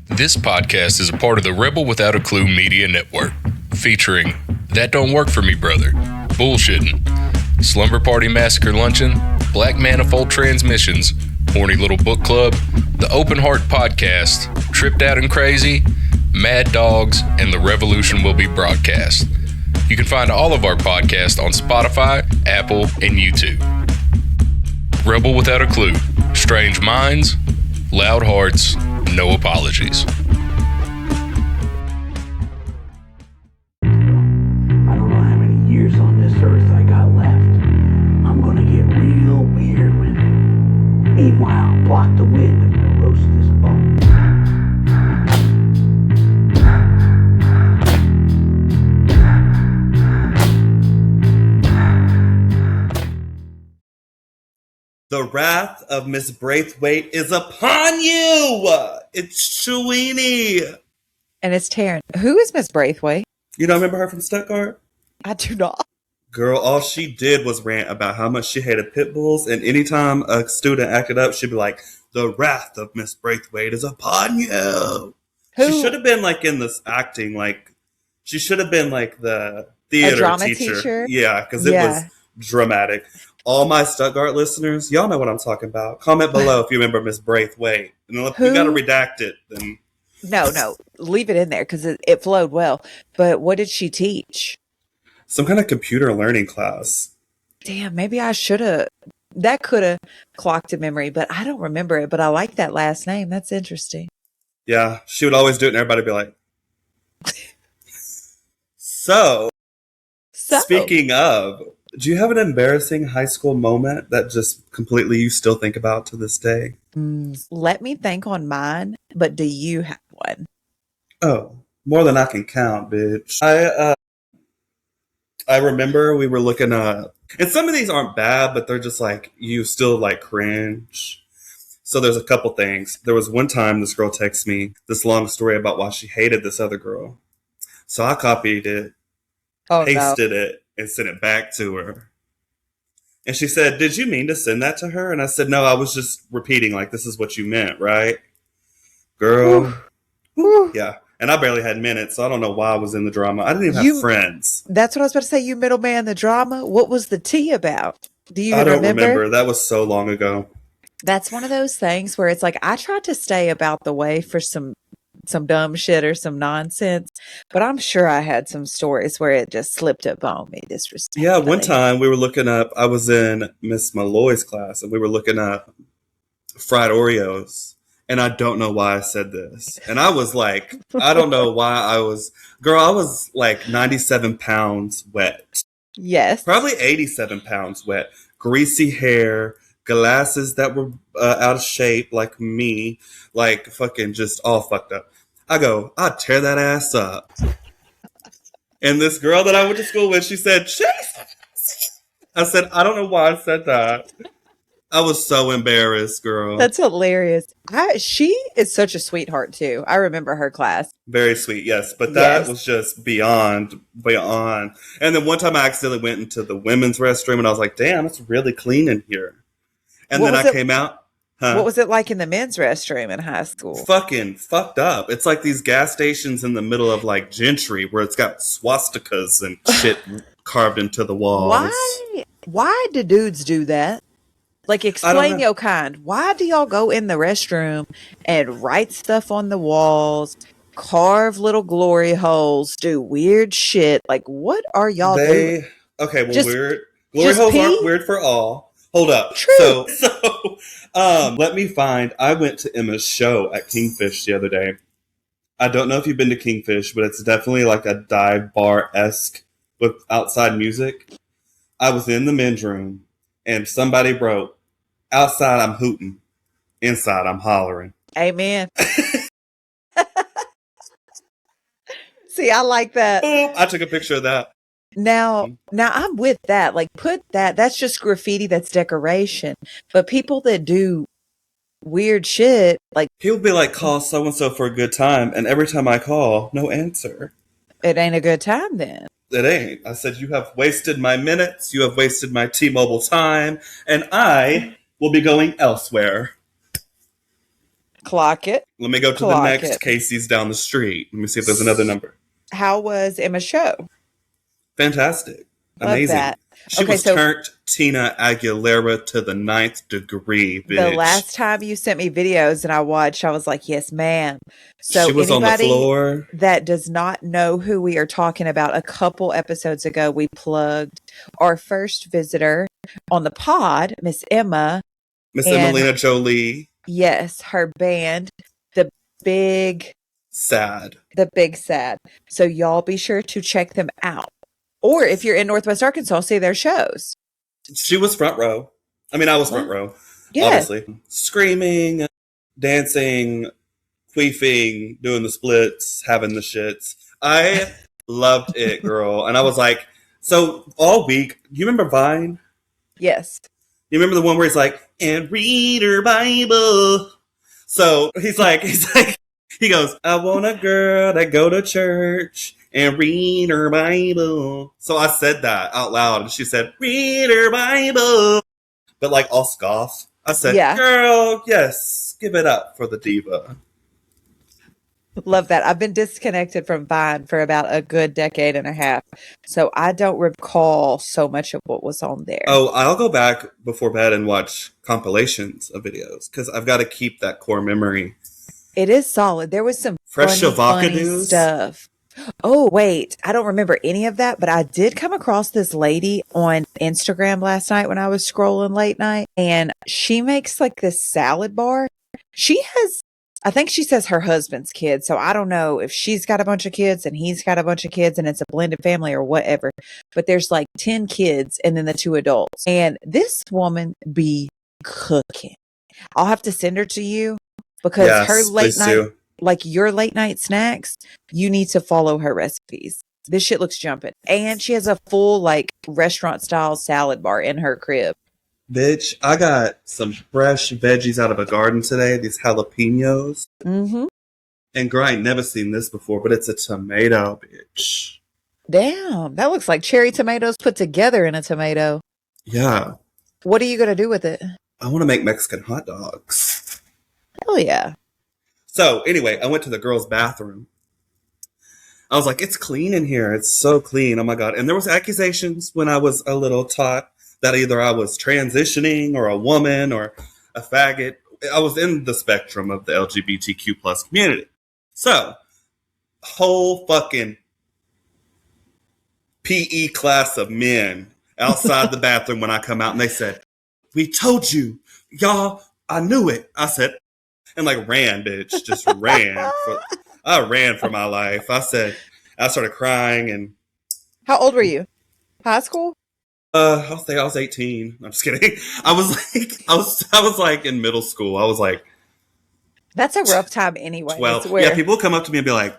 This podcast is a part of the Rebel Without a Clue media network, featuring That Don't Work For Me Brother, Bullshitting, Slumber Party Massacre Luncheon, Black Manifold Transmissions, Horny Little Book Club, The Open Heart Podcast, Tripped Out and Crazy, Mad Dogs, and The Revolution Will Be Broadcast. You can find all of our podcasts on Spotify, Apple, and YouTube. Rebel Without a Clue, Strange Minds, Loud Hearts, no apologies. I don't know how many years on this earth I got left. I'm gonna get real weird with it. Meanwhile, block the wind and gonna roast this bone. The wrath of Miss Braithwaite is upon you! It's Chewini! And it's Taryn. Who is Miss Braithwaite? You don't remember her from Stuttgart? I do not. Girl, all she did was rant about how much she hated pit bulls, and anytime a student acted up, she'd be like, the wrath of Miss Braithwaite is upon you! Who? She should have been like in this acting, like, she should have been like the theater drama teacher? Yeah, because it was dramatic. All my Stuttgart listeners, y'all know what I'm talking about. Comment below if you remember Miss Braithwaite. And if we got to redact it, then... No. Leave it in there because it flowed well. But what did she teach? Some kind of computer learning class. Damn, maybe I should have... That could have clocked a memory, but I don't remember it. But I like that last name. That's interesting. Yeah, she would always do it and everybody would be like... So, speaking of... Do you have an embarrassing high school moment that just completely you still think about to this day? Let me think on mine, but do you have one? Oh, more than I can count, bitch. I remember we were looking up, and some of these aren't bad, but they're just like, you still like cringe. So there's a couple things. There was one time this girl texted me this long story about why she hated this other girl. So I copied it, pasted it, and sent it back to her. And she said, did you mean to send that to her? And I said, no, I was just repeating, like, this is what you meant, right? Girl. Woo. Yeah. And I barely had minutes, so I don't know why I was in the drama. I didn't even have friends. That's what I was about to say. You middleman the drama. What was the tea about? Do you I don't remember? remember. That was so long ago. That's one of those things where it's like, I tried to stay about the way for some dumb shit or some nonsense, but I'm sure I had some stories where it just slipped up on me disrespectfully. Yeah, one time we were looking up, I was in Miss Malloy's class, and we were looking up fried Oreos, and I don't know why I said this. And I was like, I don't know why I was like 97 pounds wet. Yes. Probably 87 pounds wet. Greasy hair, glasses that were out of shape like me, like fucking just all fucked up. I go, I'd tear that ass up. And this girl that I went to school with, she said, Jesus. I said, I don't know why I said that. I was so embarrassed, girl. That's hilarious. She is such a sweetheart, too. I remember her class. Very sweet, yes. But that was just beyond. And then one time I accidentally went into the women's restroom, and I was like, damn, it's really clean in here. And then I came out. Huh? What was it like in the men's restroom in high school? Fucking fucked up. It's like these gas stations in the middle of like Gentry where it's got swastikas and shit carved into the walls. Why do dudes do that? Like, explain your kind. Why do y'all go in the restroom and write stuff on the walls, carve little glory holes, do weird shit? Like, what are y'all doing? Okay, well, weird. Glory holes aren't weird for all. Hold up. True. Let me find. I went to Emma's show at Kingfish the other day. I don't know if you've been to Kingfish, but it's definitely like a dive bar-esque with outside music. I was in the men's room, and somebody wrote, outside I'm hooting, inside I'm hollering. Amen. See, I like that. I took a picture of that. Now I'm with that. Like, that's just graffiti, that's decoration. But people that do weird shit, like, he'll be like, call so-and-so for a good time, and every time I call, no answer. It ain't a good time then. It ain't. I said, you have wasted my minutes, you have wasted my T-Mobile time, and I will be going elsewhere. Clock it. Let me go to the Clock next it. Casey's down the street. Let me see if there's another number. How was Emma's show? Fantastic. Love Amazing. that. She Okay, was so turned Tina Aguilera to the 9th degree, bitch. the last time you sent me videos and I watched, I was like, yes, ma'am. So she was on the anybody floor. that does not know who we are talking about, a couple episodes ago, we plugged our first visitor on the pod, Miss Emma. Miss And Emelina Jolie. yes, her band, the big Sad. Sad. So y'all be sure to check them out. Or if you're in Northwest Arkansas, see their shows. She was front row. I mean, I was front row. Yeah. Obviously. Screaming, dancing, queefing, doing the splits, having the shits. I loved it, girl. And I was like, so all week, you remember Vine? Yes. You remember the one where he's like, and read her Bible. So he goes, I want a girl that go to church and read her Bible. So I said that out loud, and she said, read her Bible. But like all scoff. I said, Yeah. Girl, yes, give it up for the diva. Love that. I've been disconnected from Vine for about a good decade and a half. So I don't recall so much of what was on there. Oh, I'll go back before bed and watch compilations of videos because I've got to keep that core memory. It is solid. There was some Fresh funny avocados stuff. Oh, wait. I don't remember any of that, but I did come across this lady on Instagram last night when I was scrolling late night, and she makes like this salad bar. I think she says her husband's kids, so I don't know if she's got a bunch of kids and he's got a bunch of kids and it's a blended family or whatever, but there's like 10 kids and then the 2 adults. And this woman be cooking. I'll have to send her to you because her late night, like your late night snacks, you need to follow her recipes. This shit looks jumping. And she has a full like restaurant style salad bar in her crib. Bitch, I got some fresh veggies out of a garden today, these jalapenos. Mm-hmm. And girl, I ain't never seen this before, but it's a tomato, bitch. Damn, that looks like cherry tomatoes put together in a tomato. Yeah. What are you going to do with it? I want to make Mexican hot dogs. Hell yeah. So anyway, I went to the girls' bathroom. I was like, it's clean in here. It's so clean. Oh my God. And there was accusations when I was a little tot that either I was transitioning or a woman or a faggot. I was in the spectrum of the LGBTQ plus community. So, whole fucking PE class of men outside the bathroom when I come out, and they said, we told you, y'all, I knew it. I said, and like ran, bitch, just ran. I ran for my life. I started crying. And how old were you? High school? I'll say I was 18. I'm just kidding. I was like in middle school. I was like, that's a rough time anyway. 12. Yeah, people come up to me and be like,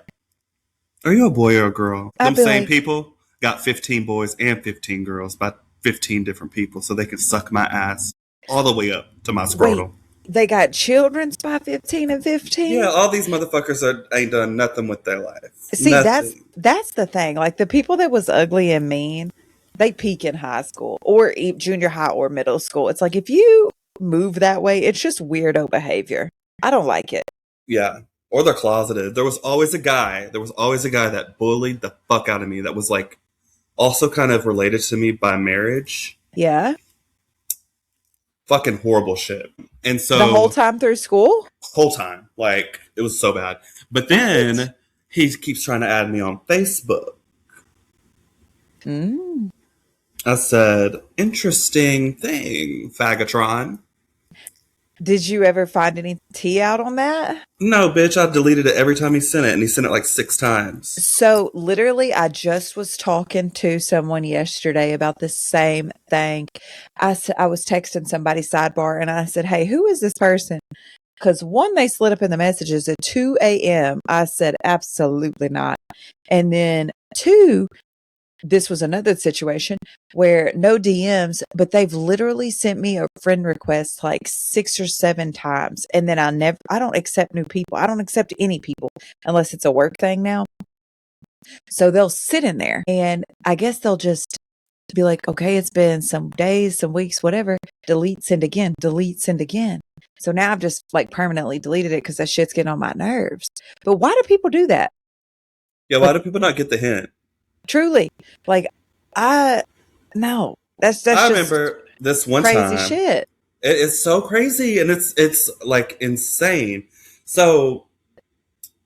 are you a boy or a girl? Them same like, people got 15 boys and 15 girls by 15 different people so they could suck my ass all the way up to my scrotum. Wait, they got children's by 15 and 15? Yeah, all these motherfuckers ain't done nothing with their life. See, nothing. that's the thing. Like the people that was ugly and mean, they peak in high school or junior high or middle school. It's like if you move that way, it's just weirdo behavior. I don't like it. Yeah. Or they're closeted. There was always a guy that bullied the fuck out of me that was like also kind of related to me by marriage. Yeah. Fucking horrible shit. And so the whole time through school? Whole time. Like it was so bad. But then he keeps trying to add me on Facebook. Mm. I said, interesting thing, Fagatron. Did you ever find any tea out on that? No, bitch. I deleted it every time he sent it, and he sent it like 6 times. So, literally, I just was talking to someone yesterday about the same thing. I was texting somebody sidebar, and I said, hey, who is this person? Because one, they slid up in the messages at 2 a.m. I said, absolutely not. And then 2, this was another situation where no DMs, but they've literally sent me a friend request like 6 or 7 times. And then I don't accept new people. I don't accept any people unless it's a work thing now. So they'll sit in there and I guess they'll just be like, okay, it's been some days, some weeks, whatever. Delete, send again, delete, send again. So now I've just like permanently deleted it because that shit's getting on my nerves. But why do people do that? Yeah, why Like do people not get the hint? truly, like I no, that's I just remember this one crazy time. shit. It's so crazy, and it's like insane. So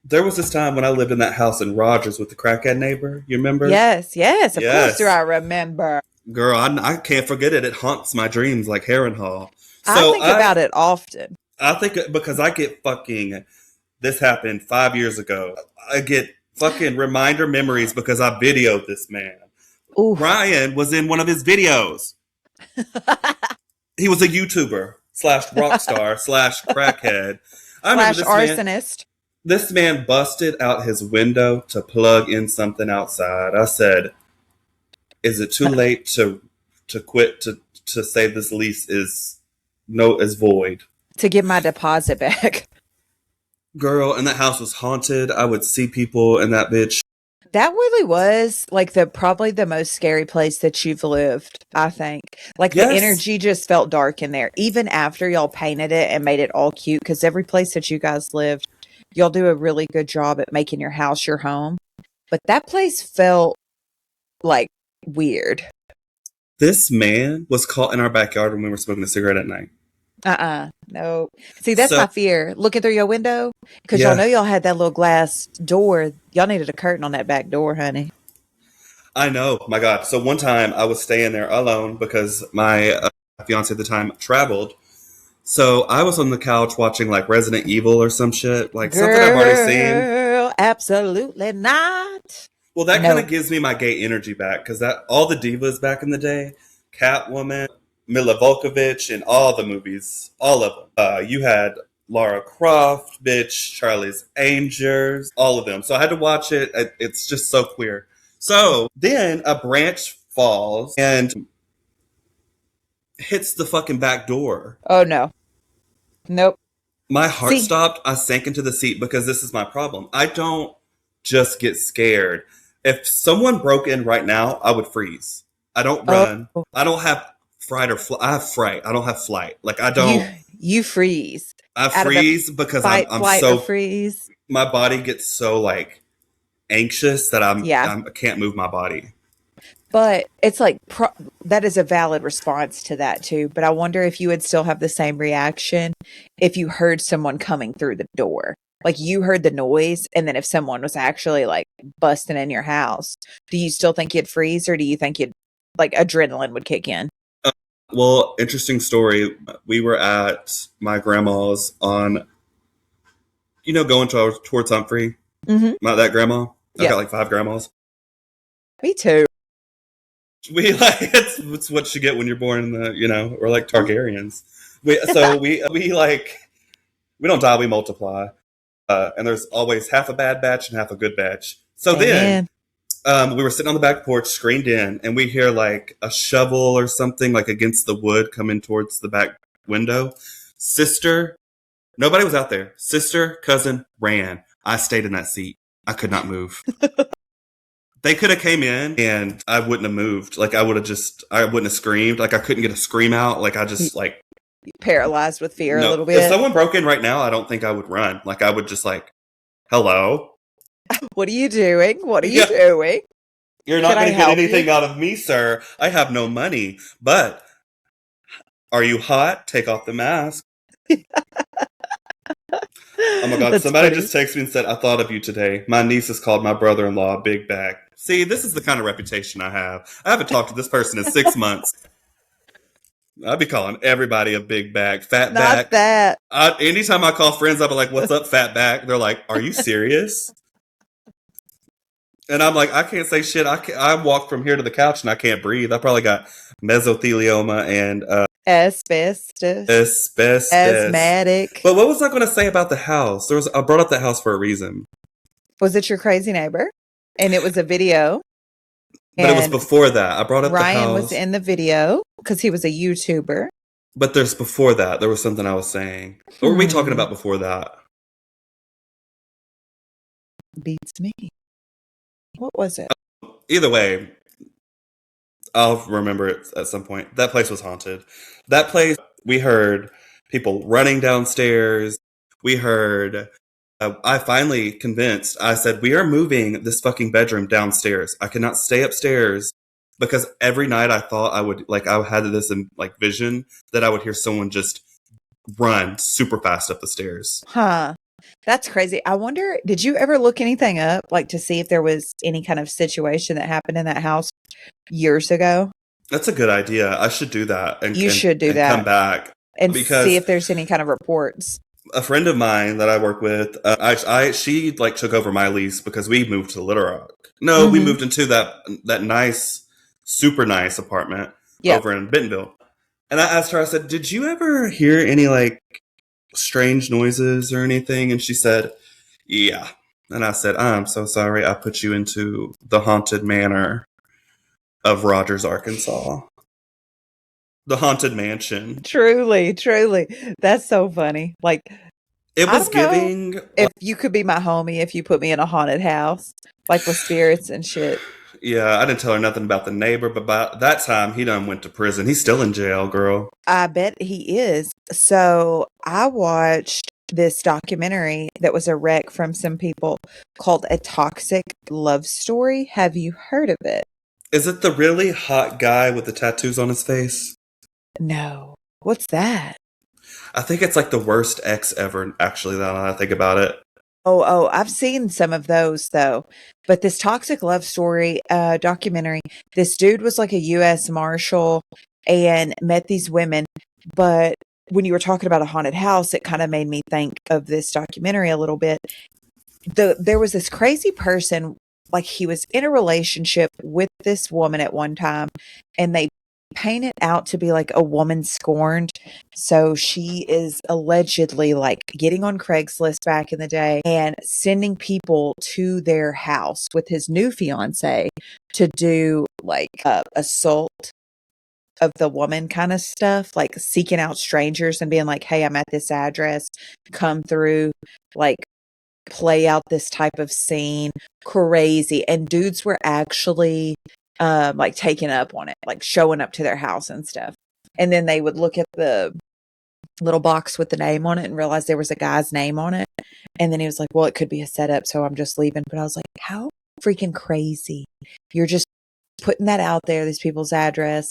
there was this time when I lived in that house in Rogers with the crackhead neighbor. You remember? Yes, yes, of course do Yes, I remember. girl, I can't forget it. It haunts my dreams like Harrenhal. I So think about it often. I think because I get fucking this happened 5 years ago. I get fucking reminder memories because I videoed this man. Oof. Ryan was in one of his videos. He was a YouTuber slash rock star slash crackhead. I remember Slash arsonist. this man busted out his window to plug in something outside. I said, "Is it too late to quit to say this lease is void?" To get my deposit back. Girl, and that house was haunted. I would see people in that bitch. That really was like the probably the most scary place that you've lived, I think. Like the Yes, energy just felt dark in there, even after y'all painted it and made it all cute. Because every place that you guys lived, y'all do a really good job at making your house your home. But that place felt like weird. this man was caught in our backyard when we were smoking a cigarette at night. No. See, that's So my fear. Looking through your window, because y'all yeah, know y'all had that little glass door. Y'all needed a curtain on that back door, honey. I know. My God. So one time I was staying there alone because my fiance at the time traveled. So I was on the couch watching like Resident Evil or some shit, like something I've already seen. Girl, absolutely not. Well, that kind of No. gives me my gay energy back because that all the divas back in the day, Catwoman, Mila Volkovich, in all the movies, all of them. You had Lara Croft, bitch, Charlie's Angels, all of them. So I had to watch it. It's just so queer. So then a branch falls and hits the fucking back door. Oh no. Nope. My heart See, stopped. I sank into the seat because this is my problem. I don't just get scared. If someone broke in right now, I would freeze. I don't oh, run. I don't have fright or flight. I have fright. I don't have flight. Like I you don't. you freeze I out of the freeze because fight, I'm flight, or so freeze. my body gets so like anxious that Yeah, I can't move my body. but it's like that is a valid response to that too. But I wonder if you would still have the same reaction if you heard someone coming through the door. Like you heard the noise, and then if someone was actually like busting in your house, do you still think you'd freeze, or do you think you'd like adrenaline would kick in? Well, interesting story. We were at my grandma's on going towards Humphrey. Mm-hmm. That grandma. I've Yeah, got like 5 grandmas. me too. We like it's what you get when you're born in the we're like Targaryens. We like we don't die, we multiply. And there's always half a bad batch and half a good batch. So then Amen. we were sitting on the back porch, screened in, and we hear like a shovel or something like against the wood coming towards the back window. Sister, nobody was out there. Sister, cousin ran. I stayed in that seat. I could not move. They could have came in and I wouldn't have moved. Like I wouldn't have screamed. Like I couldn't get a scream out. Like I just like Paralyzed with fear a no. little If bit. someone broke in right now, I don't think I would run. Like I would just like, hello. What are you doing? What are you Yeah, doing? you're not Can I going to get help anything you? out of me, sir. I have no money. But are you hot? Take off the mask. Oh my God. That's Somebody funny. just texted me and said, I thought of you today. My niece has called my brother-in-law a big bag. See, this is the kind of reputation I have. I haven't talked to this person in 6 months. I'd be calling everybody a big bag, fat Not back. that. Anytime I call friends, I'll be like, what's up, fat back? They're like, are you serious? And I'm like, I can't say shit. I walk from here to the couch and I can't breathe. I probably got mesothelioma and Asbestos. asbestos. Asthmatic. But what was I going to say about the house? I brought up the house for a reason. Was it your crazy neighbor? And it was a video. But it was And before that. I brought up the Ryan was house. in the video because he was a YouTuber. But there's before that. There was something I was saying. What were we talking Hmm. about before that? Beats me. What was it? Either way, I'll remember it at some point. That place was haunted. That place, we heard people running downstairs. We heard. I finally convinced. I said, "We are moving this fucking bedroom downstairs. I cannot stay upstairs." Because every night I thought I would, like, I had this like vision that I would hear someone just run super fast up the stairs. Huh. That's crazy. I wonder, did you ever look anything up, like to see if there was any kind of situation that happened in that house years ago? That's a good idea. I should do that You should do and come that back and see because if there's any kind of reports. a friend of mine that I work with, she like took over my lease because we moved to Little Rock. No, we moved into that nice, super nice apartment over in Bentonville. And I asked her, I said, "Did you ever hear any like strange noises or anything?" And she said, "Yeah." And I said, "I'm so sorry. I put you into the haunted manor of Rogers, Arkansas. The haunted mansion." Truly, truly. That's so funny. Like, It I was don't know giving. if you could be my homie if you put me in a haunted house, like with spirits and shit. Yeah, I didn't tell her nothing about the neighbor, but by that time he done went to prison. He's still in jail, girl. I bet he is. So I watched this documentary that was a rec from some people called A Toxic Love Story. Have you heard of it? Is it the really hot guy with the tattoos on his face? No. What's that? I think it's like the worst ex ever, actually, now that I think about it. I've seen some of those though. But this Toxic Love Story documentary, this dude was like a US Marshal and met these women. But when you were talking about a haunted house, it kind of made me think of this documentary a little bit. There was this crazy person, like he was in a relationship with this woman at one time, and they paint it out to be like a woman scorned. So she is allegedly like getting on Craigslist back in the day and sending people to their house with his new fiance to do like assault of the woman kind of stuff, like seeking out strangers and being like, "Hey, I'm at this address, come through," like play out this type of scene. Crazy. And dudes were actually like taking up on it, like showing up to their house and stuff. And then they would look at the little box with the name on it and realize there was a guy's name on it. And then he was like, "Well, it could be a setup, so I'm just leaving." But I was like, how freaking crazy. You're just putting that out there, these people's address,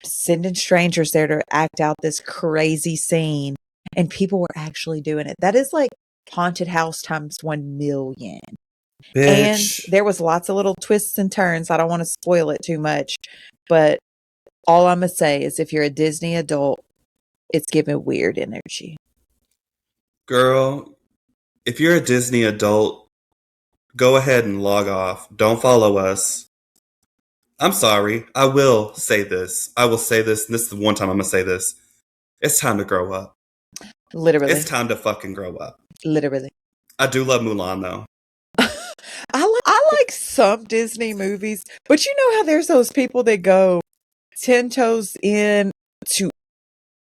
sending strangers there to act out this crazy scene, and people were actually doing it. That is like haunted house times 1,000,000. And Bitch. there was lots of little twists and turns. I don't want to spoil it too much, but all I'm gonna say is if you're a Disney adult, it's giving weird energy. Girl, if you're a Disney adult, go ahead and log off. Don't follow us. I'm sorry. I will say this. I will say this, and this is the one time I'm going to say this. It's time to grow up. Literally. It's time to fucking grow up. Literally. I do love Mulan, though. I like some Disney movies, but you know how there's those people that go 10 toes in to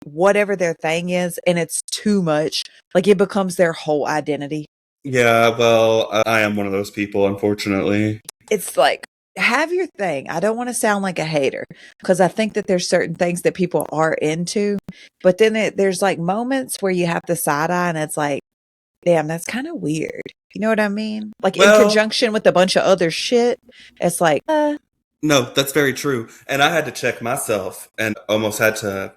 whatever their thing is, and it's too much. Like it becomes their whole identity. Yeah, well, I am one of those people, unfortunately. It's like, have your thing. I don't want to sound like a hater because I think that there's certain things that people are into, but then there's like moments where you have the side eye and it's like, damn, that's kind of weird. You know what I mean? Like in conjunction with a bunch of other shit, it's like, No, that's very true. And I had to check myself and almost had to,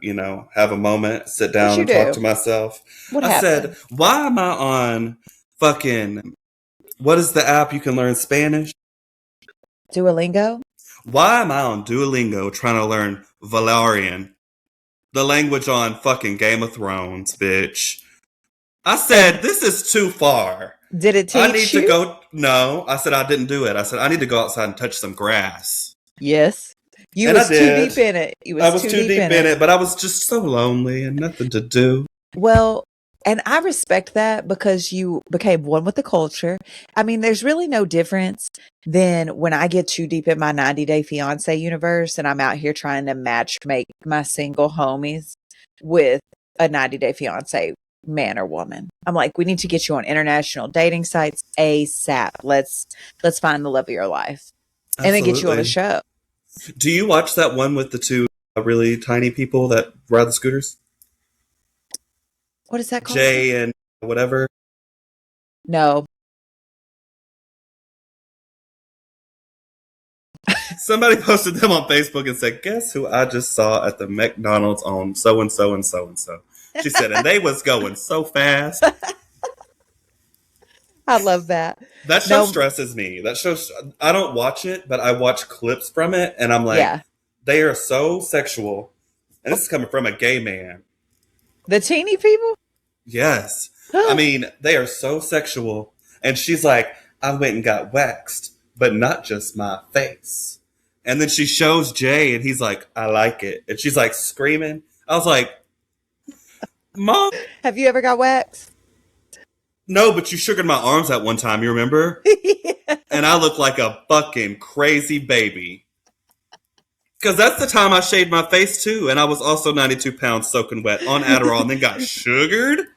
have a moment, sit down and talk to myself. What I happened? said, why am I on fucking, what is the app you can learn Spanish? Duolingo? Why am I on Duolingo trying to learn Valerian? The language on fucking Game of Thrones, bitch. I said, this is too far. Did it teach you? I need to go. No, I said I didn't do it. I said I need to go outside and touch some grass. Yes. You was too deep in it. I was too deep in it, but I was just so lonely and nothing to do. Well, and I respect that because you became one with the culture. I mean, there's really no difference than when I get too deep in my 90 Day Fiance universe and I'm out here trying to match make my single homies with a 90 Day Fiance man or woman. I'm like, we need to get you on international dating sites ASAP. Let's find the love of your life. Absolutely. And then get you on a show. Do you watch that one with the two really tiny people that ride the scooters? What is that called? Jay and whatever. No. Somebody posted them on Facebook and said, "Guess who I just saw at the McDonald's on so and so and so and so." She said, and they was going so fast. I love that. That show No. stresses me. That show, I don't watch it, but I watch clips from it, and I'm like, Yeah. they are so sexual. And this is coming from a gay man. The teeny people? Yes. I mean, they are so sexual. And she's like, I went and got waxed, but not just my face. And then she shows Jay, and he's like, I like it. And she's like screaming. I was like, Mom. Have you ever got waxed? No, but you sugared my arms at one time, you remember? Yeah. And I look like a fucking crazy baby. Because that's the time I shaved my face too. And I was also 92 pounds soaking wet on Adderall and then got sugared.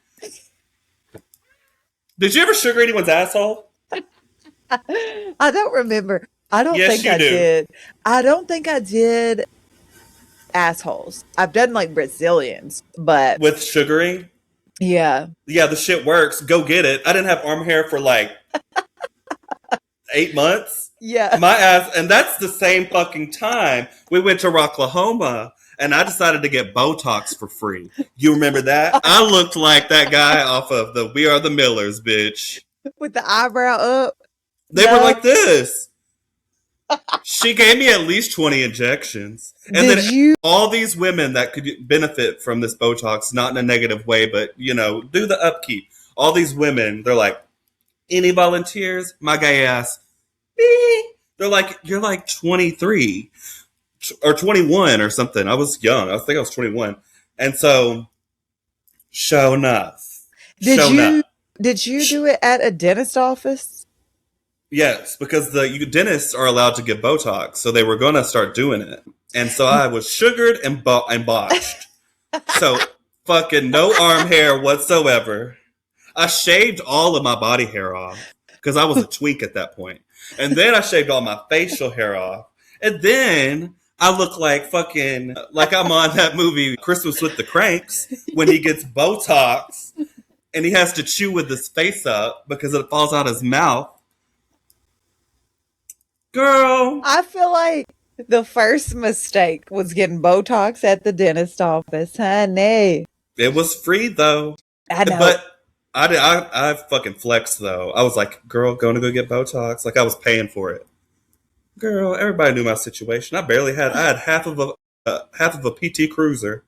Did you ever sugar anyone's asshole? I don't remember. I don't Yes, think you I do. did. I don't think I did assholes. I've done like Brazilians, but With sugaring? yeah. Yeah, the shit works. Go get it. I didn't have arm hair for like 8 months. Yeah. My ass, and that's the same fucking time we went to Rocklahoma and I decided to get Botox for free. You remember that? I looked like that guy off of the We Are the Millers, bitch. With the eyebrow up. They No. were like this. She gave me at least 20 injections. And Did then you? all these women that could benefit from this Botox, not in a negative way, but, you know, do the upkeep. All these women, they're like, any volunteers? My gay ass. Beep. They're like, you're like 23 or 21 or something. I was young. I think I was 21. And so, show enough. Did Show you? enough. Did you do it at a dentist office? Yes, because the dentists are allowed to give Botox, so they were going to start doing it. And so I was sugared and botched. So fucking no arm hair whatsoever. I shaved all of my body hair off because I was a twink at that point. And then I shaved all my facial hair off. And then I look like fucking, like I'm on that movie Christmas with the Cranks when he gets Botox and he has to chew with his face up because it falls out his mouth. Girl. I feel like the first mistake was getting Botox at the dentist office, honey. It was free though. I know. But I fucking flexed though. I was like, girl, going to go get Botox. Like I was paying for it. Girl, everybody knew my situation. I had half of a PT Cruiser.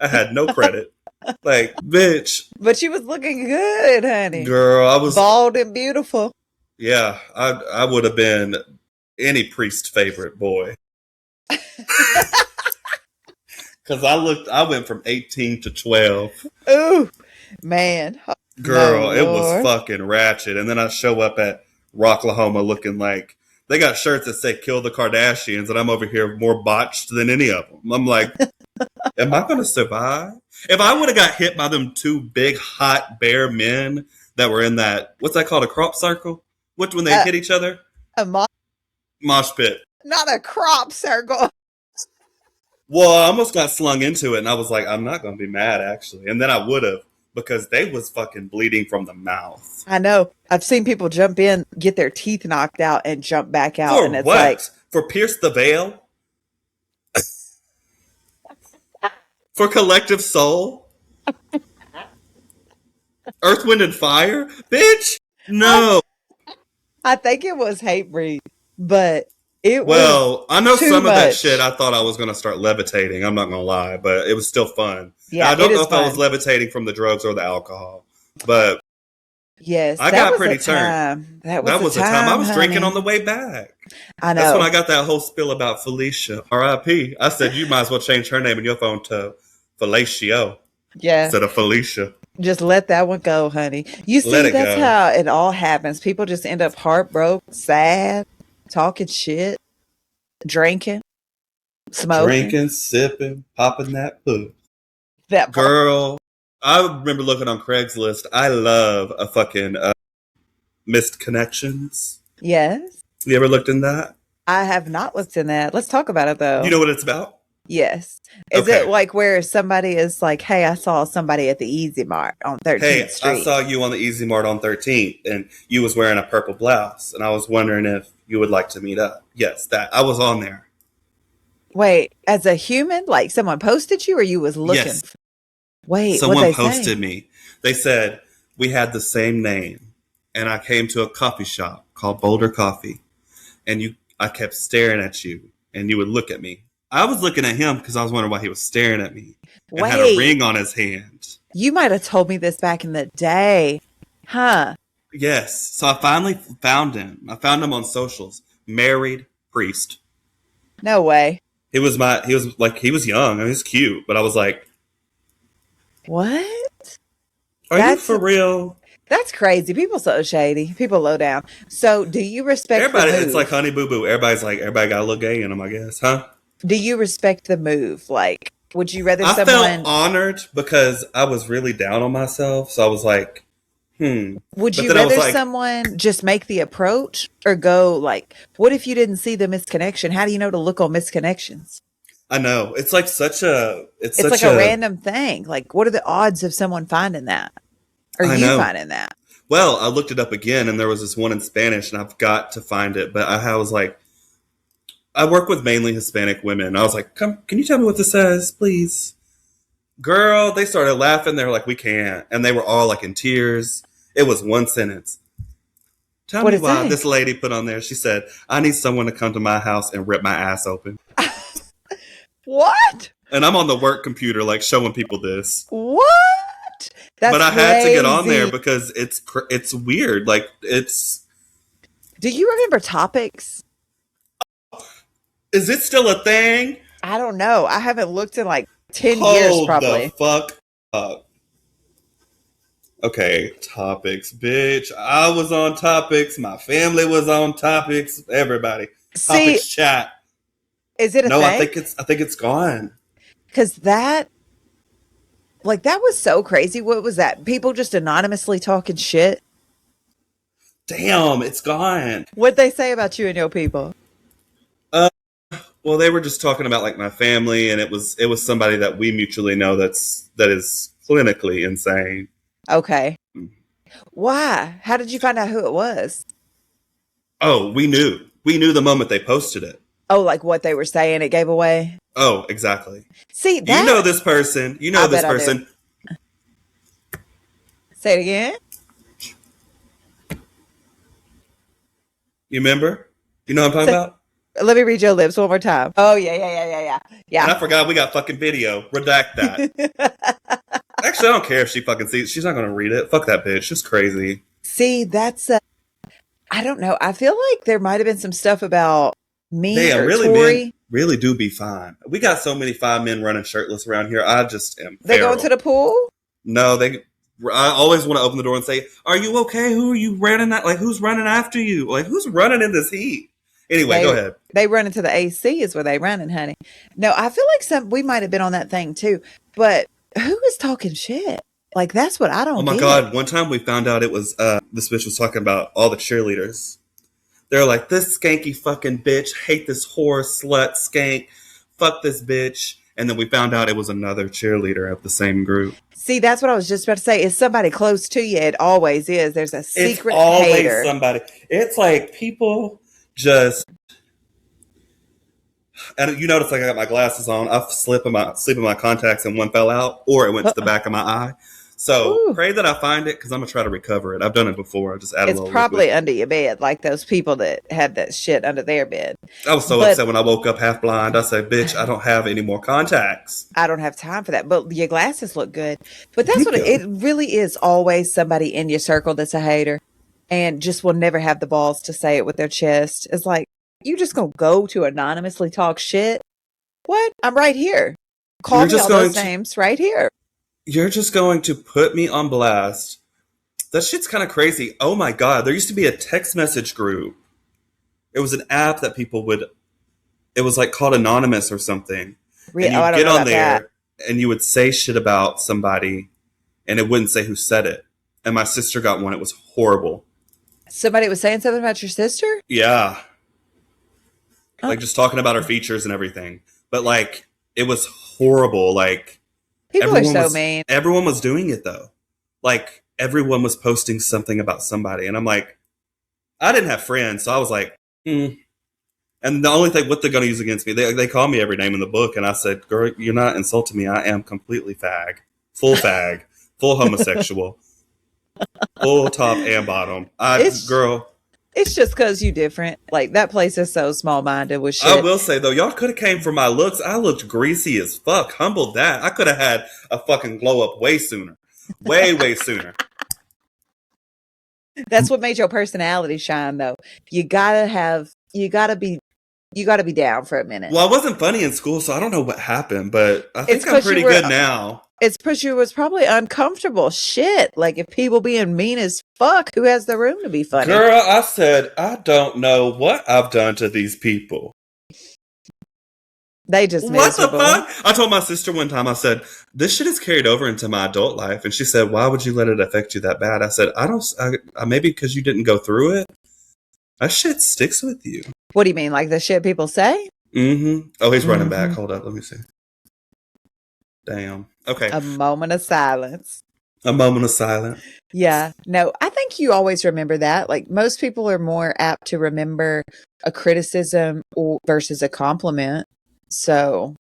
I had no credit. Like, bitch. But you was looking good, honey. Girl, I was Bald and beautiful. yeah, I would have been any priest favorite boy. Cause I went from 18 to 12. Ooh, man. Girl, My it was Lord. fucking ratchet. And then I show up at Rocklahoma looking like they got shirts that say kill the Kardashians, and I'm over here more botched than any of them. I'm like, am I going to survive? If I would have got hit by them two big, hot, bare men that were in that, what's that called, a crop circle? When they hit each other? A Mosh pit. not a crop circle. Well, I almost got slung into it, and I was like, I'm not going to be mad, actually. And then I would have, because they was fucking bleeding from the mouth. I know. I've seen people jump in, get their teeth knocked out, and jump back out. For and it's what? like, For Pierce the Veil? For Collective Soul? Earth, Wind, and Fire? Bitch! No. I think it was Hatebreed, but it was. Well, I know too some of that much. shit I thought I was going to start levitating. I'm not going to lie, but it was still fun. Yeah, I don't it know is if I was fun. levitating from the drugs or the alcohol, but Yes, I that got was pretty a time. That was a time. I was drinking honey. on the way back. I know. That's when I got that whole spill about Felicia. R.I.P. I said, you might as well change her name in your phone to Felicio Yeah, instead of Felicia. just let that one go, honey. You see, Let it that's go. how it all happens. People just end up heartbroken, sad, talking shit, drinking, smoking. Drinking, sipping, popping that puss. That part. Girl, I remember looking on Craigslist. I love a fucking missed connections. Yes, You ever looked in that? I have not looked in that. Let's talk about it though. You know what it's about? Yes. Is it Okay. like where somebody is like, hey, I saw somebody at the Easy Mart on 13th Hey, I Street? saw you on the Easy Mart on 13th, and you was wearing a purple blouse, and I was wondering if you would like to meet up. Yes, that I was on there. Wait, as a human, like someone posted you or you was looking? Yes, Wait, what someone they say? posted me. They said we had the same name, and I came to a coffee shop called Boulder Coffee, and I kept staring at you, and you would look at me. I was looking at him because I was wondering why he was staring at me, and had a Wait, ring on his hand. you might have told me this back in the day. Huh. Yes, so I finally found him. I found him on socials. Married priest. No way. He was he was young. I mean, he was cute, but I was like, What? "Are you for real?" That's crazy. People so shady. People low down. So do you respect Everybody, the move? it's like Honey Boo Boo. Everybody got a little gay in them, I guess, huh? Do you respect the move? Like, would you rather I someone felt honored because I was really down on myself, so I was like, would But you then I was rather like, someone just make the approach or go like, what if you didn't see the misconnection? How do you know to look on misconnections? I know it's like It's like a random thing. Like, what are the odds of someone finding that? Or I you know. finding that? Well, I looked it up again, and there was this one in Spanish, and I've got to find it. But I was like, I work with mainly Hispanic women. And I was like, can you tell me what this says, please? Girl, they started laughing. They were like, we can't. And they were all like in tears. It was one sentence. Tell What me it why say? this lady put on there. She said, I need someone to come to my house and rip my ass open. What? And I'm on the work computer, like showing people this. What? That's But I had to get on there crazy. because it's weird. Like it's. Do you remember topics? Is it still a thing? I don't know. I haven't looked in like 10 years Hold probably. the fuck up. Okay, topics, bitch. I was on topics. My family was on topics. Everybody. See, Topics chat. is it a No, thing? I think it's gone. Because that was so crazy. What was that? People just anonymously talking shit. Damn, it's gone. What'd they say about you and your people? Well, they were just talking about like my family, and it was somebody that we mutually know that is clinically insane. Okay. Why? How did you find out who it was? Oh, we knew. We knew the moment they posted it. Oh, like what they were saying, it gave away? Oh, exactly. See, that. You know this person. You know I this bet I do. person. Say it again. You remember? You know what I'm talking about? Let me read your lips one more time. Oh, yeah. And Yeah. I forgot we got fucking video. Redact that. Actually, I don't care if she fucking sees it. She's not going to read it. Fuck that bitch. She's crazy. See, that's, I don't know. I feel like there might have been some stuff about me Damn, or really, Tori. men really do be fine. We got so many fine men running shirtless around here. I just am They feral. going to the pool? No, I always want to open the door and say, "Are you okay? Who are you running at? Like, who's running after you? Like, who's running in this heat?" Anyway, go ahead. They run into the AC is where they running, honey. No, I feel like we might have been on that thing too. But who is talking shit? Like that's what I don't. Oh my get. god! One time we found out it was this bitch was talking about all the cheerleaders. They're like, "This skanky fucking bitch, hate this whore, slut, skank, fuck this bitch." And then we found out it was another cheerleader of the same group. See, that's what I was just about to say. Is somebody close to you? It always is. There's a secret It's always hater. somebody. It's like people just. And you notice, like I got my glasses on. I sleep in my contacts, and one fell out, or it went to the back of my eye. So Ooh. pray that I find it because I'm gonna try to recover it. I've done it before. I just add a It's little. probably liquid. under your bed, like those people that had that shit under their bed. I was so upset when I woke up half blind. I said, "Bitch, I don't have any more contacts." I don't have time for that. But your glasses look good. But that's Thank what you. it really is. Always somebody in your circle that's a hater, and just will never have the balls to say it with their chest. It's like you just gonna go to anonymously talk shit. What? I'm right here. Call You're me just all going those names right here. You're just going to put me on blast. That shit's kind of crazy. Oh my god, there used to be a text message group. It was an app that people would. It was like called Anonymous or something. And I you'd don't get know on about there that. and you would say shit about somebody, and it wouldn't say who said it. And my sister got one. It was horrible. Somebody was saying something about your sister? Yeah, Oh. like just talking about her features and everything. But like, It was horrible. Like People are so mean. everyone was doing it though. Like everyone was posting something about somebody, and I'm like, I didn't have friends, so I was like, And the only thing, what they're going to use against me, they call me every name in the book, and I said, girl, you're not insulting me. I am completely fag, full homosexual, full top and bottom. Girl. It's just because you different. Like, that place is so small-minded with shit. I will say, though, y'all could have came for my looks. I looked greasy as fuck. Humbled that. I could have had a fucking glow-up way sooner. Way sooner. That's what made your personality shine, though. You gotta be down for a minute. Well, I wasn't funny in school, so I don't know what happened, but I think I'm pretty good now. It's because you was probably uncomfortable. Shit. Like, if people being mean as fuck, who has the room to be funny? Girl, I said, I don't know what I've done to these people. They just miserable. What the fuck? I told my sister one time, I said, this shit is carried over into my adult life. And she said, why would you let it affect you that bad? I said, maybe because you didn't go through it. That shit sticks with you. What do you mean? Like the shit people say? Mm-hmm. Oh, he's running back. Hold up. Let me see. Damn. Okay. A moment of silence. A moment of silence. Yeah. No, I think you always remember that. Like, most people are more apt to remember a criticism versus a compliment. So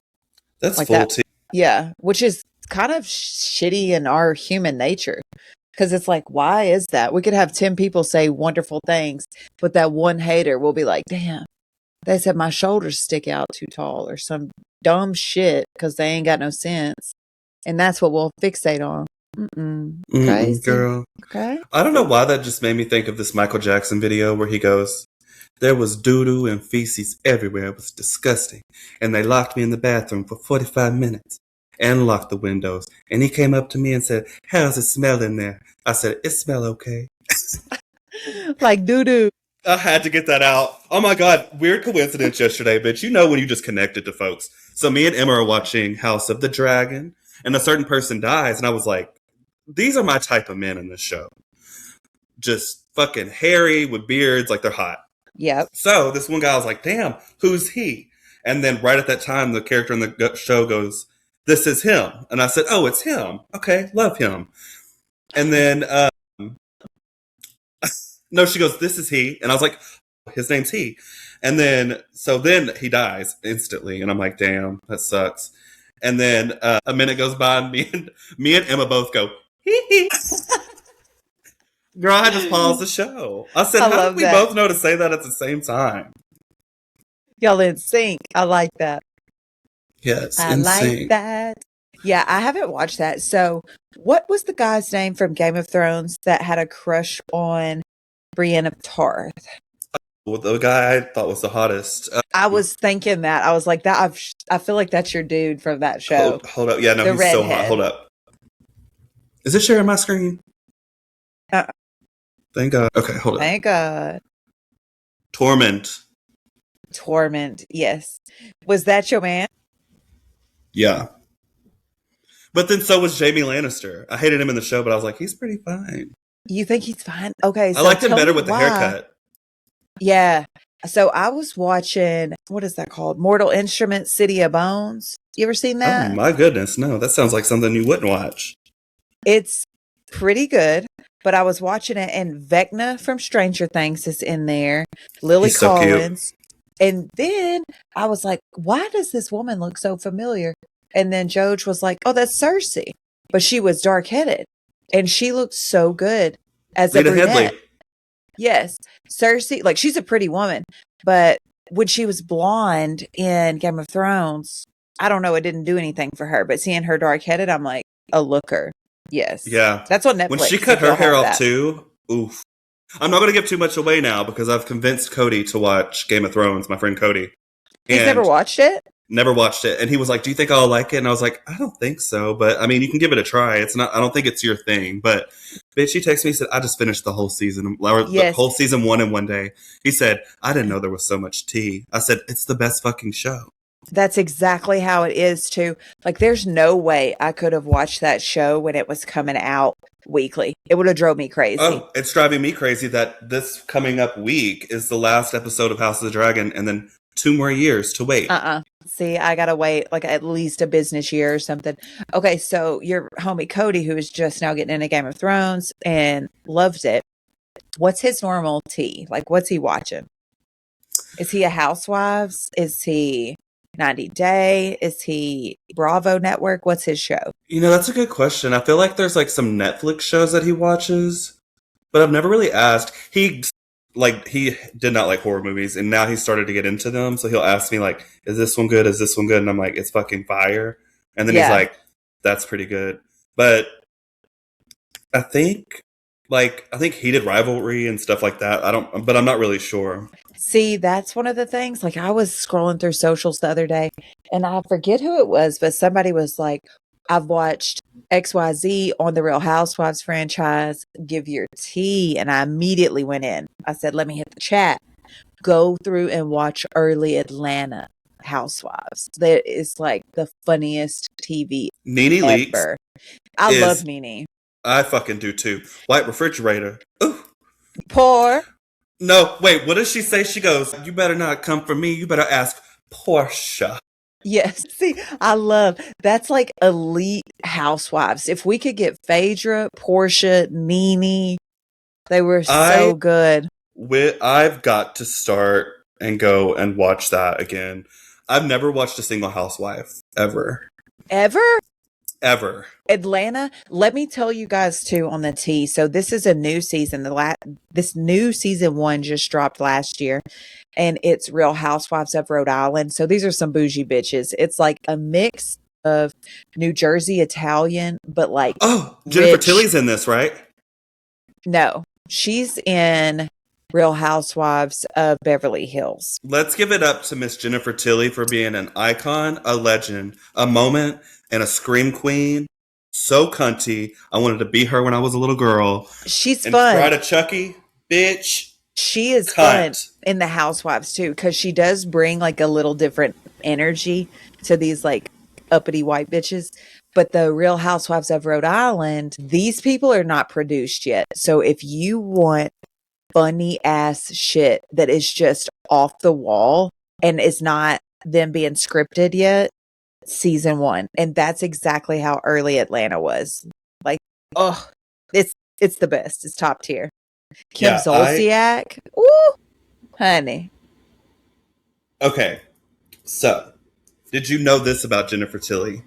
that's like full that, tea. Yeah. Which is kind of shitty in our human nature. Because it's like, why is that? We could have 10 people say wonderful things, but that one hater will be like, damn, they said my shoulders stick out too tall or some dumb shit because they ain't got no sense. And that's what we'll fixate on. Crazy. Girl. Okay. I don't know why that just made me think of this Michael Jackson video where he goes, there was doo-doo and feces everywhere. It was disgusting. And they locked me in the bathroom for 45 minutes. And locked the windows. And he came up to me and said, how's it smell in there? I said, it smell okay. Like doo-doo. I had to get that out. Oh my God. Weird coincidence yesterday, bitch. You know when you just connected to folks. So me and Emma are watching House of the Dragon. And a certain person dies. And I was like, these are my type of men in this show. Just fucking hairy with beards. Like they're hot. Yep. So this one guy was like, damn, who's he? And then right at that time, the character in the show goes, this is him. And I said, oh, it's him. Okay, love him. And then, no, she goes, this is he. And I was like, his name's he. And then, so then he dies instantly. And I'm like, damn, that sucks. And then a minute goes by and me and Emma both go, hee hee. Girl, I just paused the show. I said, how did we both know to say that at the same time? Y'all in sync. I like that. Yes, I like that. Yeah, I haven't watched that. So, what was the guy's name from Game of Thrones that had a crush on Brienne of Tarth? Well, the guy I thought was the hottest. I was thinking that. I was like, that. I feel like that's your dude from that show. Hold up. Yeah, no, he's so hot. Hold up. Is it sharing my screen? Thank God. Okay, hold up. Thank God. Torment. Yes. Was that your man? Yeah. But then so was Jamie Lannister. I hated him in the show, but I was like, he's pretty fine. You think he's fine? Okay. So I liked him better with the haircut. Yeah. So I was watching, what is that called? Mortal Instruments, City of Bones. You ever seen that? Oh my goodness. No, that sounds like something you wouldn't watch. It's pretty good, but I was watching it and Vecna from Stranger Things is in there. Lily Collins. So and then I was like, why does this woman look so familiar? And then Joj was like, oh, that's Cersei. But she was dark-headed. And she looked so good as a brunette. Headley. Yes. Cersei, like, she's a pretty woman. But when she was blonde in Game of Thrones, I don't know, it didn't do anything for her. But seeing her dark-headed, I'm like, a looker. Yes. Yeah. That's on Netflix. When she cut her hair off, too, oof. I'm not going to give too much away now because I've convinced Cody to watch Game of Thrones, my friend Cody. He's never watched it? Never watched it. And he was like, do you think I'll like it? And I was like, I don't think so. But I mean, you can give it a try. It's not, I don't think it's your thing. But bitch, he texted me and said, I just finished the whole season. The whole season 1 in one day. He said, I didn't know there was so much tea. I said, it's the best fucking show. That's exactly how it is too. Like, there's no way I could have watched that show when it was coming out weekly. It would have drove me crazy. Oh, it's driving me crazy that this coming up week is the last episode of House of the Dragon, and then 2 more years to wait. See, I gotta wait like at least a business year or something. Okay, so your homie Cody, who is just now getting into Game of Thrones and loves it, what's his normal tea? Like, what's he watching? Is he a Housewives? Is he 90 Day? Is he Bravo Network? What's his show? You know, that's a good question. I feel like there's like some Netflix shows that he watches, but I've never really asked. He did not like horror movies, and now he started to get into them. So he'll ask me like, "Is this one good? Is this one good?" And I'm like, "It's fucking fire." And then he's like, "That's pretty good." But I think Heated Rivalry and stuff like that. But I'm not really sure. See, that's one of the things. Like, I was scrolling through socials the other day, and I forget who it was, but somebody was like, I've watched XYZ on the Real Housewives franchise. Give your tea. And I immediately went in. I said, let me hit the chat. Go through and watch early Atlanta Housewives. That is like the funniest TV Nene ever. Leakes. I love Nene. I fucking do too. White refrigerator. Ooh. Poor. No, wait, what does she say? She goes, "You better not come for me. You better ask Portia." Yes. See, I love that's like elite housewives. If we could get Phaedra, Portia, Nene, they were so good. I've got to start and go and watch that again. I've never watched a single housewife ever. Ever. Atlanta, let me tell you guys too on the tea. So this is a new season. This new season 1 just dropped last year, and it's Real Housewives of Rhode Island. So these are some bougie bitches. It's like a mix of New Jersey Italian, but like Jennifer Tilly's in this, right? No, she's in Real Housewives of Beverly Hills. Let's give it up to Miss Jennifer Tilly for being an icon, a legend, a moment, and a scream queen. So cunty. I wanted to be her when I was a little girl. She's fun. Bride of Chucky, bitch. She is fun in the Housewives too, because she does bring like a little different energy to these like uppity white bitches. But the Real Housewives of Rhode Island, these people are not produced yet. So if you want funny ass shit that is just off the wall and is not them being scripted yet, season 1. And that's exactly how early Atlanta was. Like, it's the best. It's top tier. Kim Zolciak. Ooh, honey. Okay. So, did you know this about Jennifer Tilly?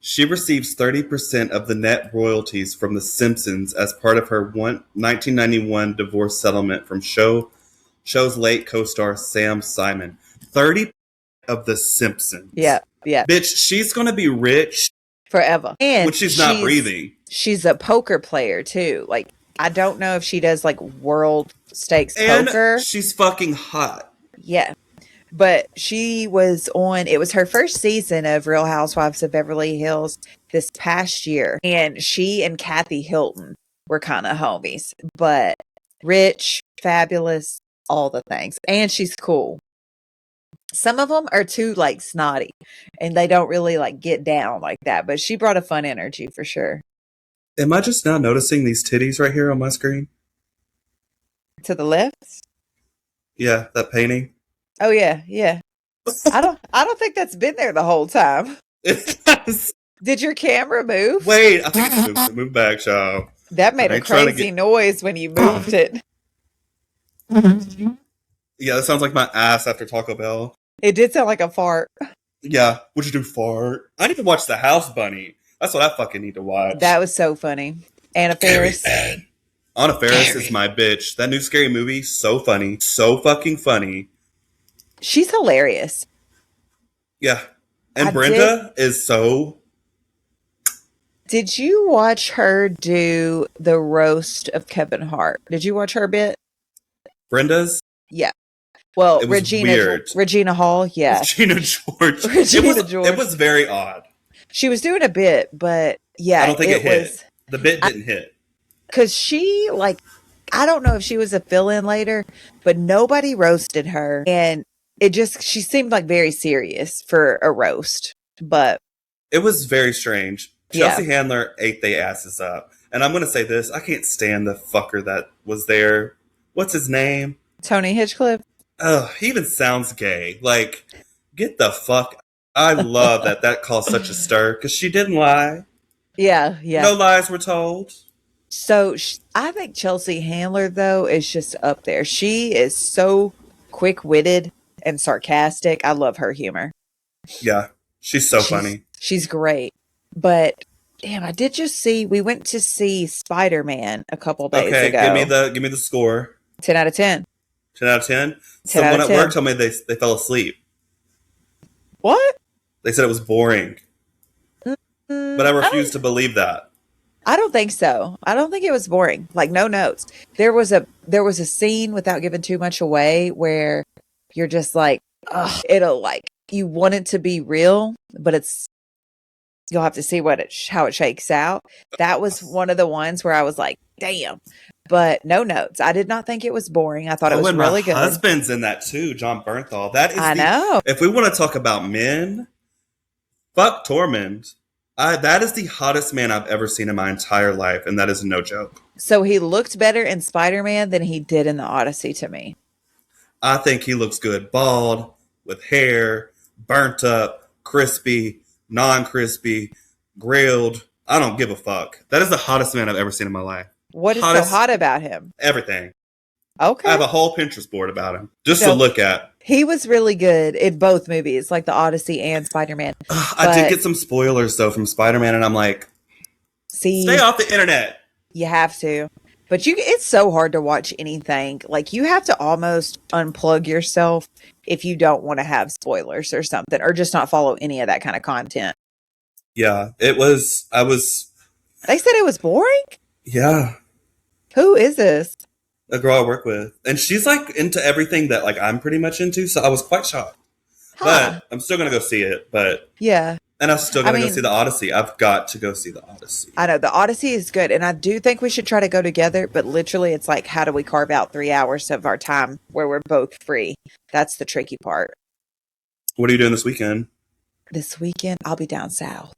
She receives 30% of the net royalties from The Simpsons as part of her 1991 divorce settlement from show's late co-star Sam Simon. 30% of The Simpsons. Yeah. Bitch, she's going to be rich forever. And when she's not breathing. She's a poker player too. Like, I don't know if she does like world stakes poker. She's fucking hot. Yeah. But she was on, it was her first season of Real Housewives of Beverly Hills this past year. And she and Kathy Hilton were kind of homies. But rich, fabulous, all the things. And she's cool. Some of them are too like snotty and they don't really like get down like that. But she brought a fun energy for sure. Am I just now noticing these titties right here on my screen? To the left? Yeah, that painting. Oh yeah. I don't think that's been there the whole time. Did your camera move? Wait, I think it moved back, child. That made a crazy noise when you moved it. Yeah, that sounds like my ass after Taco Bell. It did sound like a fart. Yeah, what'd you do, fart? I need to watch The House Bunny. That's what I fucking need to watch. That was so funny. Anna Faris. Anna Faris is my bitch. That new Scary Movie, so funny. So fucking funny. She's hilarious. Yeah. And Brenda is so... Did you watch her do the roast of Kevin Hart? Did you watch her bit? Brenda's? Yeah. Well, it was weird. Regina Hall, yeah. Regina George. George. It was very odd. She was doing a bit, but yeah. I don't think it hit. The bit didn't hit. Because she, like, I don't know if she was a fill-in later, but nobody roasted her. And she seemed like very serious for a roast. But it was very strange. Chelsea Handler ate their asses up. And I'm going to say this. I can't stand the fucker that was there. What's his name? Tony Hinchcliffe. He even sounds gay. Like, get the fuck. I love that caused such a stir because she didn't lie. Yeah, yeah. No lies were told. So I think Chelsea Handler, though, is just up there. She is so quick witted and sarcastic. I love her humor. Yeah, she's so funny. She's great. But damn, I did just see we went to see Spider-Man a couple days Okay, ago. give me the score. 10 out of 10. 10 out of 10? 10 Someone out of at work 10. told me they fell asleep. What? They said it was boring. But I refuse to believe that. I don't think so. I don't think it was boring. Like no notes. There was a scene, without giving too much away, where you're just like, ugh, it'll like you want it to be real, but you'll have to see how it shakes out. That was one of the ones where I was like, damn. But no notes. I did not think it was boring. I thought it was and really my good. husband's in that too, John Bernthal. That is I know. If we want to talk about men, fuck Tormund. That is the hottest man I've ever seen in my entire life, and that is no joke. So he looked better in Spider-Man than he did in the Odyssey to me. I think he looks good bald, with hair, burnt up, crispy, non-crispy, grilled. I don't give a fuck. That is the hottest man I've ever seen in my life. What is so hot about him? Everything. Okay. I have a whole Pinterest board about him just to look at. He was really good in both movies, like the Odyssey and Spider-Man. I did get some spoilers, though, from Spider-Man, and I'm like, stay off the internet. You have to. But it's so hard to watch anything. Like, you have to almost unplug yourself if you don't want to have spoilers or something, or just not follow any of that kind of content. Yeah, They said it was boring? Yeah. Who is this? A girl I work with. And she's, like, into everything that, like, I'm pretty much into, so I was quite shocked. Huh. But I'm still going to go see it, Yeah. And I'm still going to go see the Odyssey. I've got to go see the Odyssey. I know. The Odyssey is good. And I do think we should try to go together. But literally, it's like, how do we carve out 3 hours of our time where we're both free? That's the tricky part. What are you doing this weekend? This weekend, I'll be down south.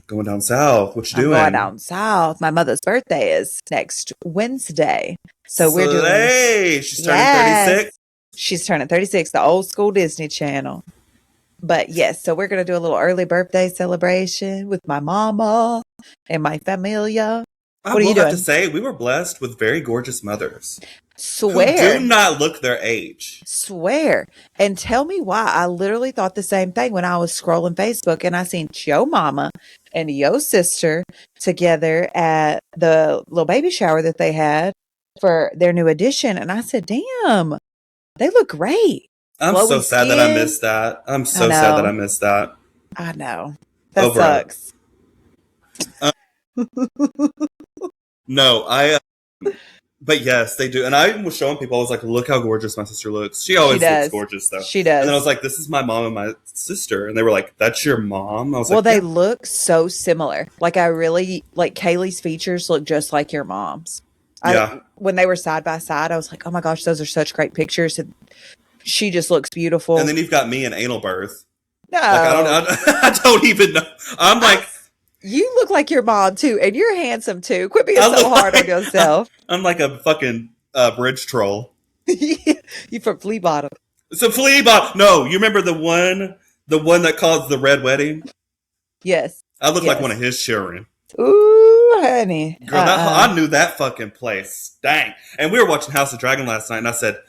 Going down south. What you doing? I'm going down south. My mother's birthday is next Wednesday. So we're doing... She's turning 36? She's turning 36, the old school Disney Channel. But yes, so we're going to do a little early birthday celebration with my mama and my familia. What are you doing? I will have to say, we were blessed with very gorgeous mothers. Swear. Who do not look their age. Swear. And tell me why. I literally thought the same thing when I was scrolling Facebook and I seen your mama and your sister together at the little baby shower that they had for their new edition. And I said, damn, they look great. I'm so sad that I missed that. I'm so sad that I missed that. I know. That sucks. No, but yes, they do. And I was showing people, I was like, look how gorgeous my sister looks. She always looks gorgeous, though. She does. And then I was like, this is my mom and my sister. And they were like, that's your mom? I was like, they look so similar. Like, I really, like, Kaylee's features look just like your mom's. When they were side by side, I was like, oh my gosh, those are such great pictures. And she just looks beautiful. And then you've got me in anal birth. No. Like, I don't even know. I'm like... You look like your mom, too, and you're handsome, too. Quit being so hard on yourself. I'm like a fucking bridge troll. You from Flea Bottom. It's a Flea Bottom. No, you remember the one that caused the Red Wedding? Yes. I look like one of his children. Ooh, honey. Girl, I knew that fucking place. Dang. And we were watching House of Dragon last night, and I said,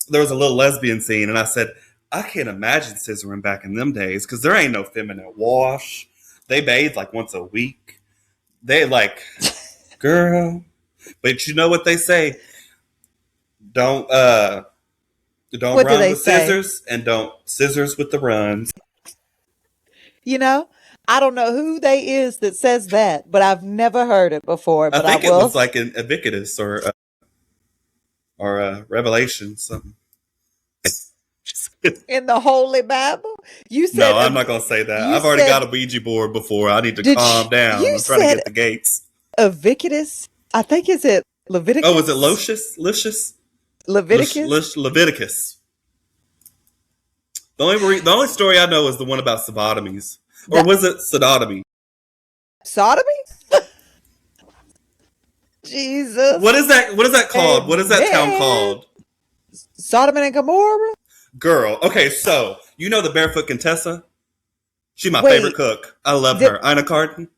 there was a little lesbian scene, and I said, I can't imagine scissoring back in them days, because there ain't no feminine wash. They bathe like once a week. They like, girl. But you know what they say? Don't run with scissors, and don't scissors with the runs. You know, I don't know who they is that says that, but I've never heard it before. But I think it was like an Evictus or Revelation, something. In the Holy Bible? You said no, I'm not going to say that. I've already got a Ouija board before. I need to calm down. I'm trying to get the gates. Evictus? I think is it Leviticus? Oh, is it Lucius? Leviticus? Leviticus. The only story I know is the one about sodomies. Or was it sodomy? Sodomy? Jesus. What is that called? What is that town called? Sodom and Gomorrah? Girl, okay, so you know the Barefoot Contessa? She my Wait, favorite cook. I love did her. Ina Carton.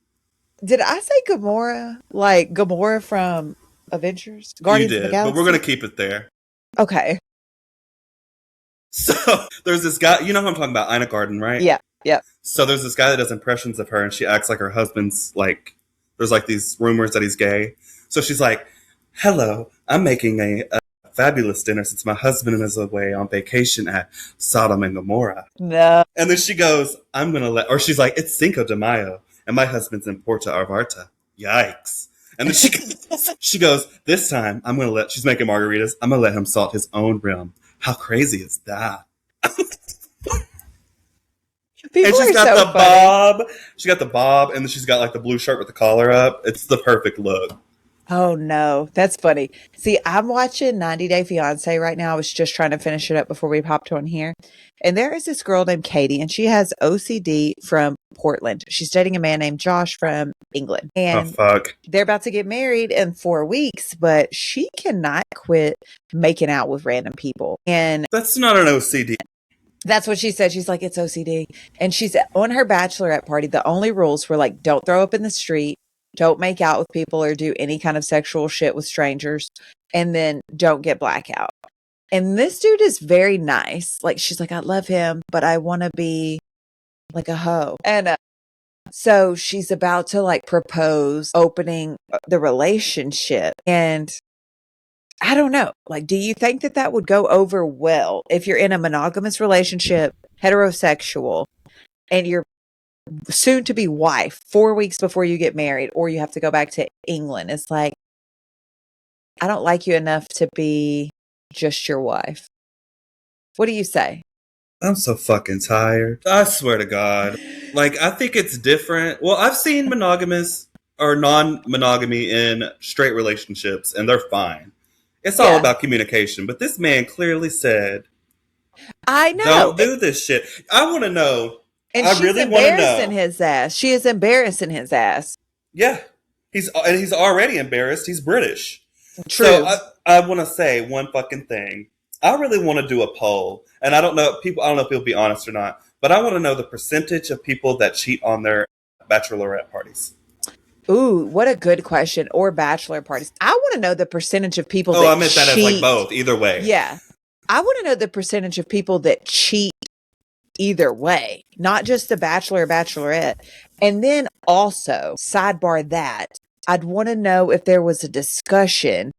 did I say Gamora? Like Gamora from Avengers? You Guardians of the did, but we're gonna Galaxy? keep it there. Okay. So there's this guy. You know who I'm talking about? Ina Garden, right? Yeah. Yep. So there's this guy that does impressions of her, and she acts like her husband's like. There's like these rumors that he's gay. So she's like, "Hello, I'm making a fabulous dinner since my husband is away on vacation at Sodom and Gomorrah." No. And then she goes, "I'm gonna let," or she's like, "It's Cinco de Mayo, and my husband's in Puerto Vallarta. Yikes!" And then she goes, "This time I'm gonna let." She's making margaritas. I'm gonna let him salt his own rim. How crazy is that? And People she's are got so the funny. bob. She got the bob, and then she's got like the blue shirt with the collar up. It's the perfect look. Oh no, that's funny. See, I'm watching 90 Day Fiance right now. I was just trying to finish it up before we popped on here. And there is this girl named Katie, and she has OCD from Portland. She's dating a man named Josh from England. Oh And fuck! they're about to get married in 4 weeks, but she cannot quit making out with random people. And That's not an OCD. that's what she said. She's like, it's OCD. And she's on her bachelorette party. The only rules were like, don't throw up in the street, don't make out with people or do any kind of sexual shit with strangers, and then don't get blackout. And this dude is very nice. Like, she's like, I love him, but I want to be like a hoe. And so she's about to like propose opening the relationship. And I don't know. Like, do you think that that would go over well if you're in a monogamous relationship, heterosexual, and you're soon to be wife 4 weeks before you get married, or you have to go back to England? It's like, I don't like you enough to be just your wife. What do you say? I'm so fucking tired. I swear to God. Like, I think it's different. Well, I've seen monogamous or non-monogamy in straight relationships, and they're fine. It's all Yeah, about communication. But this man clearly said, I know. "Don't do this shit." I want to know. And I she's really want to embarrassing know. his ass. She is embarrassing his ass. Yeah, he's already embarrassed. He's British. So True. I want to say one fucking thing. I really want to do a poll, and I don't know people. I don't know if you'll be honest or not, but I want to know the percentage of people that cheat on their bachelorette parties. Ooh, what a good question. Or bachelor parties. I want to know the percentage of people Oh, I that meant that as like cheat. both. Either way. Yeah. I want to know the percentage of people that cheat either way, not just the bachelor or bachelorette. And then also, sidebar that, I'd want to know if there was a discussion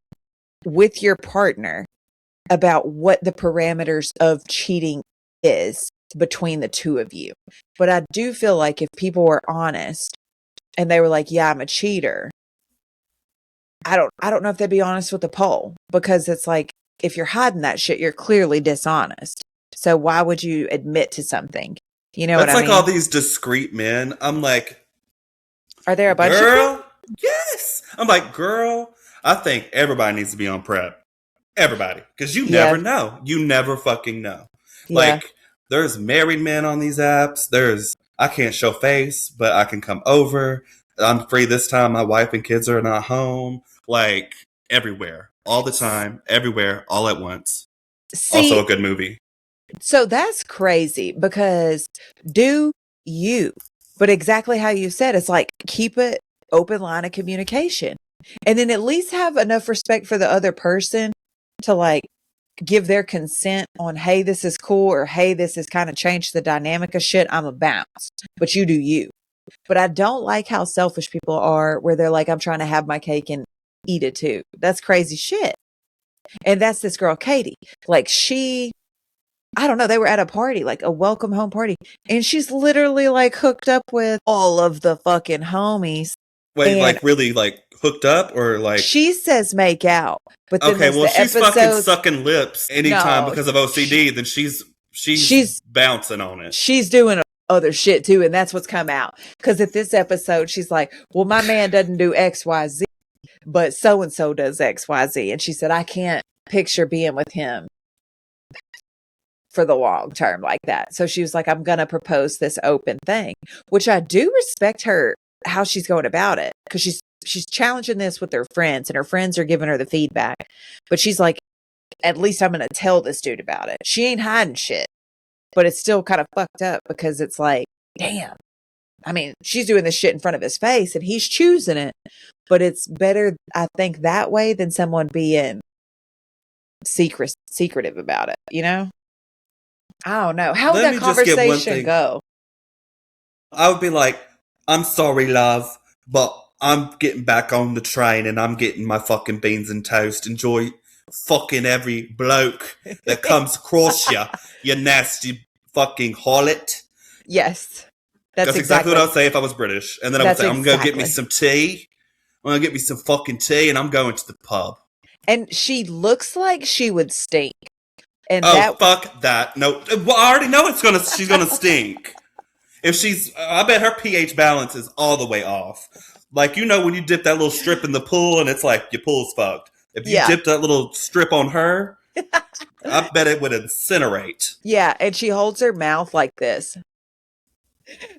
with your partner about what the parameters of cheating is between the two of you. But I do feel like if people were honest and they were like, yeah, I'm a cheater, I don't know if they'd be honest with the poll, because it's like, if you're hiding that shit, you're clearly dishonest. So why would you admit to something? You know what That's I like all mean? these discreet men. I'm like, Are there a bunch of them? girl, yes. I'm like, girl, I think everybody needs to be on prep. Everybody. Because you never Yeah. know. You never fucking know. Yeah. Like, there's married men on these apps. I can't show face, but I can come over. I'm free this time. My wife and kids are not home. Like, everywhere. All the time. Everywhere. All at once. Also See, a good movie. so that's crazy because do you, but exactly how you said, it's like keep it open line of communication, and then at least have enough respect for the other person to like give their consent on, hey, this is cool, or hey, this has kind of changed the dynamic of shit. I'm a bounce, but you do you. But I don't like how selfish people are where they're like, I'm trying to have my cake and eat it too. That's crazy shit. And that's this girl, Katie. Like I don't know, they were at a party, like a welcome home party. And she's literally like hooked up with all of the fucking homies. Wait, And like really like hooked up or like she says make out. But then okay, there's well the she's fucking episodes. sucking lips anytime No, because of OCD, then she's she's bouncing on it. she's doing other shit too. And that's what's come out. Because at this episode, she's like, well, my man doesn't do XYZ, but so and so does XYZ. And she said, I can't picture being with him for the long term like that. So she was like, I'm going to propose this open thing, which I do respect her, how she's going about it. Cause she's challenging this with her friends, and her friends are giving her the feedback, but she's like, at least I'm going to tell this dude about it. She ain't hiding shit, but it's still kind of fucked up because it's like, damn. I mean, she's doing this shit in front of his face and he's choosing it, but it's better, I think, that way than someone being secretive about it, you know? I don't know. How would Let that me just get one conversation thing. go? I would be like, I'm sorry, love, but I'm getting back on the train and I'm getting my fucking beans and toast. Enjoy fucking every bloke that comes across you, you nasty fucking harlot. Yes. That's exactly what I would say if I was British. And then I would say, I'm going to get me some tea. I'm going to get me some fucking tea and I'm going to the pub. And she looks like she would stink. And fuck that. No, well, I already know she's going to stink. I bet her pH balance is all the way off. Like, you know, when you dip that little strip in the pool and it's like your pool's fucked. If you dip that little strip on her, I bet it would incinerate. Yeah, and she holds her mouth like this.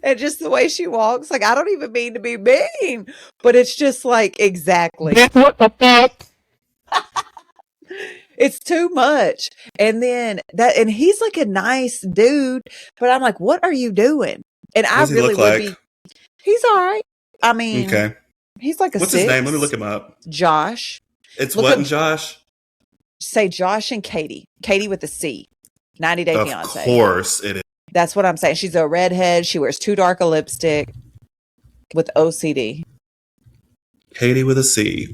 And just the way she walks, like, I don't even mean to be mean, but it's just like, exactly. What the fuck? It's too much. And then and he's like a nice dude, but I'm like, what are you doing? And I really would be. He's all right. I mean, okay. He's like a What's 6. his name? Let me look him up. Josh. It's what and Josh? Say Josh and Katie. Katie with a C. 90 Day Fiance. Of course it is. That's what I'm saying. She's a redhead. She wears too dark a lipstick with OCD. Katie with a C.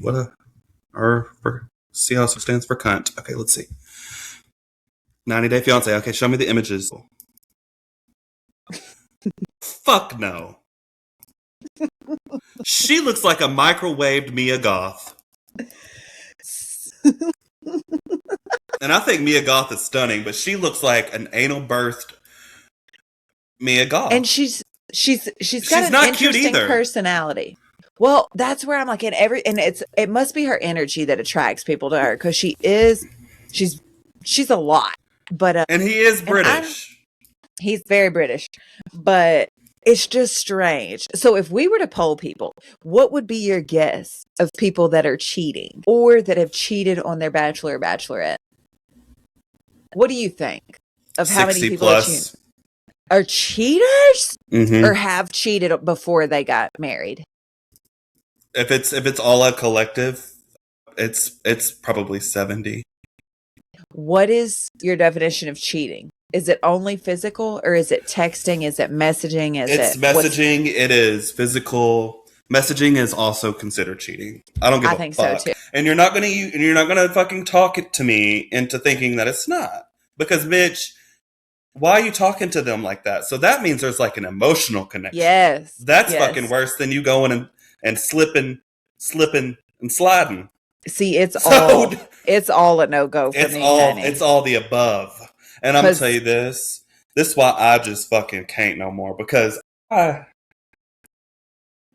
C also stands for cunt. Okay, let's see. 90 Day Fiance. Okay, show me the images. Fuck no. She looks like a microwaved Mia Goth. And I think Mia Goth is stunning, but she looks like an anal birthed Mia Goth. And she's got an interesting personality. Well, that's where I'm like it must be her energy that attracts people to her because she's a lot. But and he is British. He's very British, but it's just strange. So if we were to poll people, what would be your guess of people that are cheating or that have cheated on their bachelor or bachelorette? What do you think of how many people are cheaters or have cheated before they got married? If it's all a collective, it's probably 70. What is your definition of cheating? Is it only physical or is it texting? Is it messaging? It's messaging. It is physical. Messaging is also considered cheating. I don't give a fuck. I think so too. And you're not gonna fucking talk it to me into thinking that it's not. Because bitch, why are you talking to them like that? So that means there's like an emotional connection. Yes. That's fucking worse than you going and slipping and sliding. See, it's all a no-go for me. It's all the above. And I'm going to tell you this. This is why I just fucking can't no more. Because I'm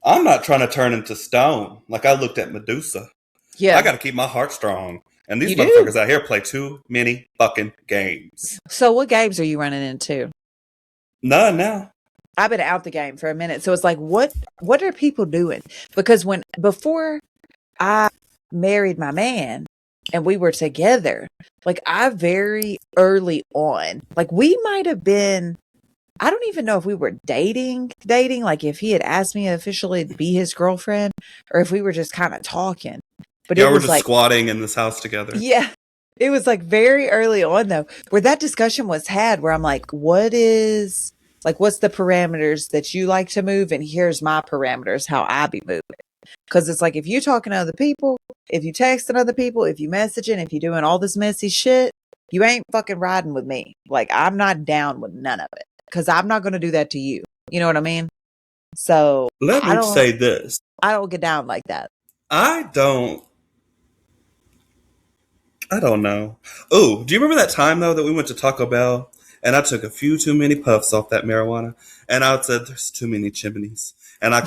not trying to turn into stone. Like I looked at Medusa. Yeah. I got to keep my heart strong. And these motherfuckers out here play too many fucking games. So what games are you running into? None now. I've been out the game for a minute. So it's like, what are people doing? Because before I married my man and we were together, like I very early on, like we might have been, I don't even know if we were dating, like if he had asked me officially to be his girlfriend or if we were just kind of talking. But yeah, we're just like, squatting in this house together. Yeah. It was like very early on though, where that discussion was had where I'm like, what's the parameters that you like to move? And here's my parameters, how I be moving. Because it's like, if you're talking to other people, if you texting other people, if you messaging, if you're doing all this messy shit, you ain't fucking riding with me. Like, I'm not down with none of it. Because I'm not going to do that to you. You know what I mean? So, let me say this. I don't get down like that. I don't know. Oh, do you remember that time, though, that we went to Taco Bell and I took a few too many puffs off that marijuana and I said, there's too many chimneys. And I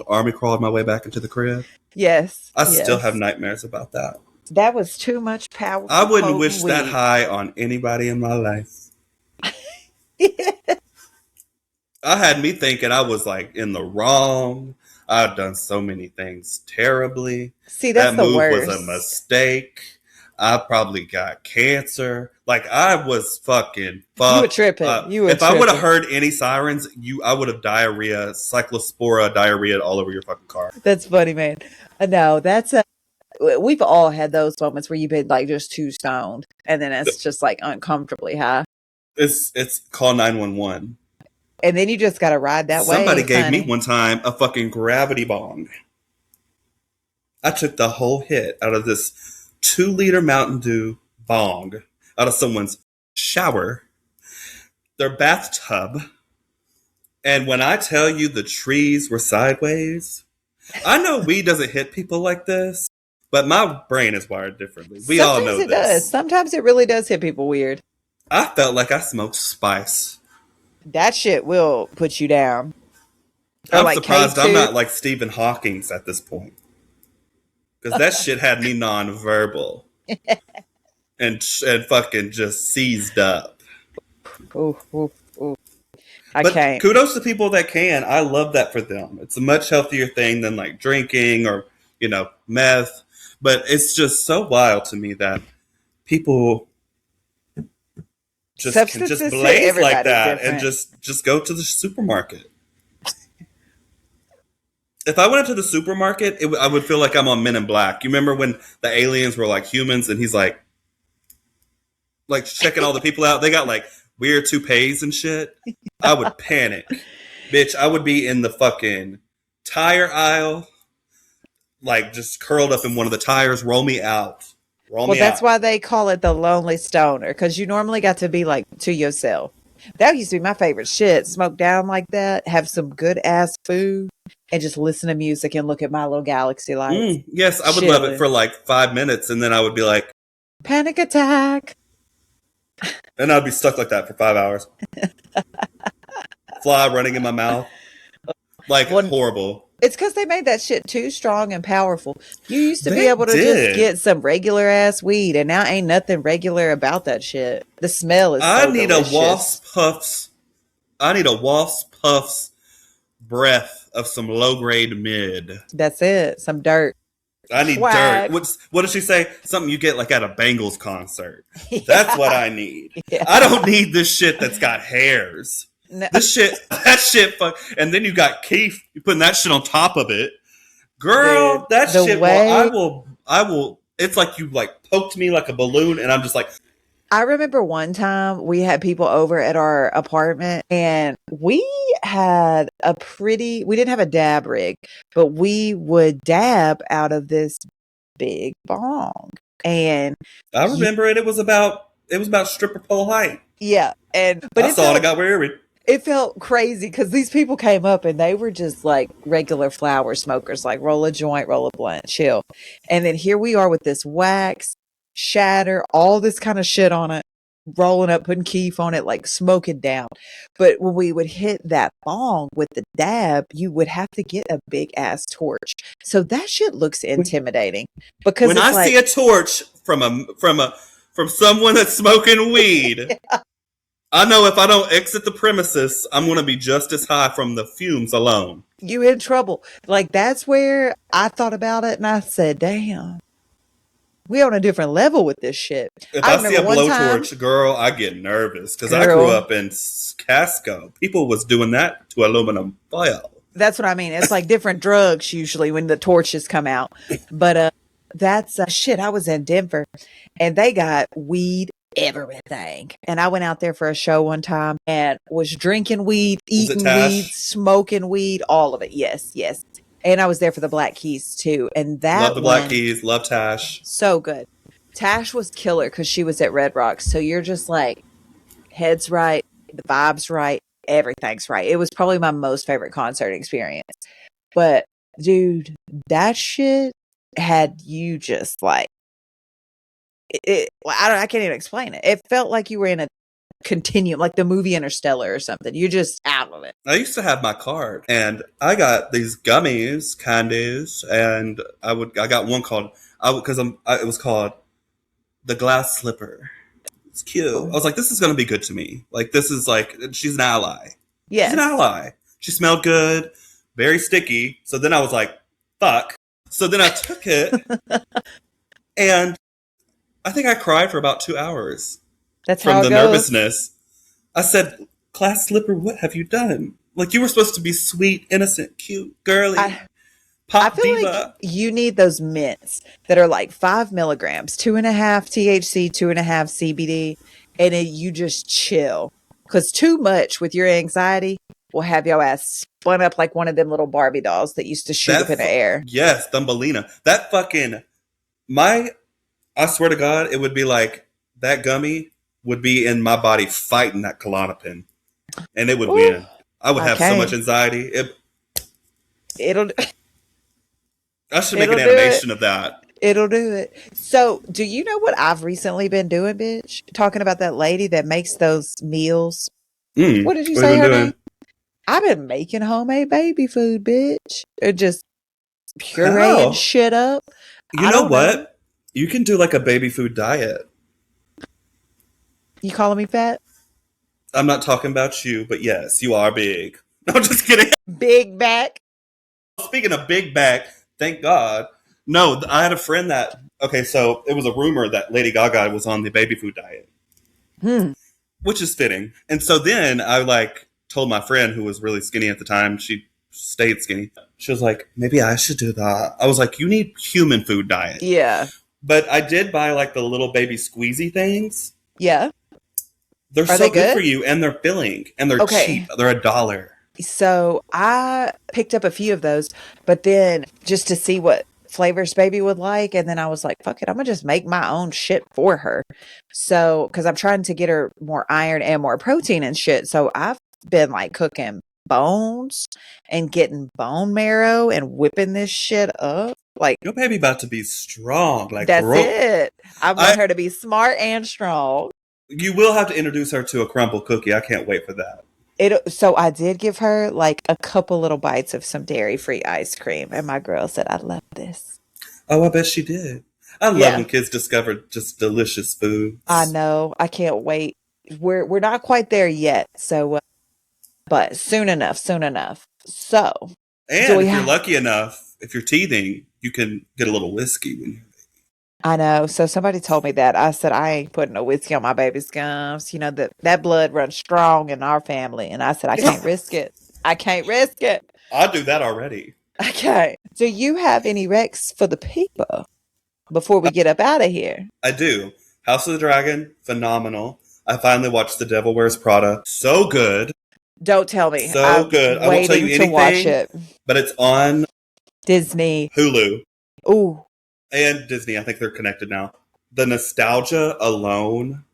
army crawled my way back into the crib? Yes. I still have nightmares about that. That was too much power. I wouldn't wish that high on anybody in my life. I had me thinking I was like in the wrong. I've done so many things terribly. See, that's that move the worst. Was a mistake. I probably got cancer. Like, I was fucking You were fucked tripping. up. You were If I would have tripping. heard any sirens, I would have diarrhea, cyclospora diarrhea all over your fucking car. That's funny, man. No, we've all had those moments where you've been like just too stoned and then it's just like uncomfortably high. It's call 911. And then you just got to ride that Somebody wave, gave me honey. one time a fucking gravity bong. I took the whole hit out of this 2-liter Mountain Dew bong out of someone's shower, their bathtub. And when I tell you the trees were sideways, I know weed doesn't hit people like this, but my brain is wired differently. We all know Sometimes it this. does. Sometimes it really does hit people weird. I felt like I smoked spice. That shit will put you down. Or I'm like surprised K2. I'm not like Stephen Hawking's at this point. Because that shit had me non-verbal. and fucking just seized up. Ooh, ooh, ooh. I But can't. kudos to people that can. I love that for them. It's a much healthier thing than like drinking or, meth. But it's just so wild to me that people just can just Substances hit blaze like everybody that and different. just go to the supermarket. If I went into the supermarket, I would feel like I'm on Men in Black. You remember when the aliens were like humans and he's like checking all the people out? They got like weird toupees and shit. I would panic. Bitch, I would be in the fucking tire aisle, like just curled up in one of the tires. Roll me out. Well, that's why they call it the lonely stoner, because you normally got to be like to yourself. That used to be my favorite shit. Smoke down like that, have some good ass food, and just listen to music and look at my little galaxy lights. Yes, I would love it for like 5 minutes, and then I would be like, panic attack. and I'd be stuck like that for 5 hours. Fly running in my mouth. Like, horrible. It's because they made that shit too strong and powerful. You used to be They able to did. just get some regular ass weed, and now ain't nothing regular about that shit. The smell is I so need delicious. I need a wasp puffs breath of some low grade mid. That's it. Some dirt. I need Swag. dirt. What did she say? Something you get like at a Bengals concert. That's what I need. Yeah. I don't need this shit that's got hairs. No. That shit, and then you got Keith, you putting that shit on top of it. Girl, Dude, that the shit, way- I will, it's like you like poked me like a balloon and I'm just like. I remember one time we had people over at our apartment and we didn't have a dab rig, but we would dab out of this big bong. And I remember it was about stripper pole height. yeah, but I saw it, I got worried. It felt crazy because these people came up and they were just like regular flower smokers, like roll a joint, roll a blunt, chill. And then here we are with this wax, shatter, all this kind of shit on it, rolling up, putting keef on it, like smoking down. But when we would hit that bong with the dab, you would have to get a big ass torch. So that shit looks intimidating because When it's I see a torch from someone that's smoking weed, yeah. I know if I don't exit the premises, I'm going to be just as high from the fumes alone. You in trouble. Like, that's where I thought about it and I said, damn, we on a different level with this shit. If I see a blowtorch, girl, I get nervous because I grew up in Casco. People was doing that to aluminum foil. That's what I mean. It's like different drugs usually when the torches come out. But that's shit. I was in Denver and they got weed everything. And I went out there for a show one time and was drinking weed, eating weed, smoking weed, all of it. Yes, yes. And I was there for the Black Keys too. And that love the Black Keys, love Tash. So good. Tash was killer because she was at Red Rocks. So you're just like, head's right, the vibe's right, everything's right. It was probably my most favorite concert experience. But dude, that shit had you just like, I can't even explain it. It felt like you were in a continuum, like the movie Interstellar or something. You're just out of it. I used to have my card, and I got these gummies, candies, and I got one called it was called the Glass Slipper. It's cute. Ooh. I was like, this is gonna be good to me. Like, this is like, she's an ally. Yeah, she's an ally. She smelled good, very sticky. So then I was like, fuck. So then I took it, and I think I cried for about 2 hours That's from how the it goes. nervousness. I said, Class Slipper, what have you done? Like, you were supposed to be sweet, innocent, cute, girly, I I pop feel like diva. you need those mints that are like 5 milligrams, 2.5 THC, 2.5 CBD, and then you just chill. Because too much with your anxiety will have your ass spun up like one of them little Barbie dolls that used to shoot up in the air. Yes, Thumbelina. That fucking, my, I swear to God, it would be like that gummy would be in my body fighting that Klonopin, and it would Ooh, win. I would I have so much can't. anxiety. It'll I should make an it'll do it. animation of that. It'll do it. So, do you know what I've recently been doing, bitch? Talking about that lady that makes those meals. What did you What have say you her been name? doing? I've been making homemade baby food, bitch. Or just pureeing How? shit up. You I know don't know. what? You can do like a baby food diet. You calling me fat? I'm not talking about you, but yes, you are big. No, I'm just kidding. Big back. Speaking of big back, thank God. No, I had a friend that. Okay, so it was a rumor that Lady Gaga was on the baby food diet, Hmm. which is fitting. And so then I like told my friend who was really skinny at the time. She stayed skinny. She was like, maybe I should do that. I was like, you need human food diet. Yeah. But I did buy like the little baby squeezy things. Yeah. They're Are so they good for good? you, and they're filling, and they're cheap. Okay. They're $1. So I picked up a few of those, but then just to see what flavors baby would like. And then I was like, fuck it, I'm gonna just make my own shit for her. So, because I'm trying to get her more iron and more protein and shit. So I've been like cooking bones and getting bone marrow and whipping this shit up. Like, Your baby about to be strong, like that's bro. it. I I want her to be smart and strong. You will have to introduce her to a crumble cookie. I can't wait for that. So I did give her like a couple little bites of some dairy free ice cream, and my girl said, I love this. Oh, I bet she did. I love Yeah, when kids discover just delicious I foods. know. I can't wait. We're not quite there yet, so but soon enough, soon enough. So, do And we if you're have lucky enough, if you're teething, you can get a little whiskey when you. I know. So somebody told me that. I said I ain't putting no whiskey on my baby's gums. You know that blood runs strong in our family, and I said I can't risk it. I can't risk it. I do that already. Okay. Do you have any recs for the people before we get up out of here? I do. House of the Dragon, phenomenal. I finally watched The Devil Wears Prada. So good. Don't tell me. So I'm good. I won't tell waiting you to watch anything, it. but it's on Disney. Hulu Ooh. and Disney. I think they're connected now. The nostalgia alone,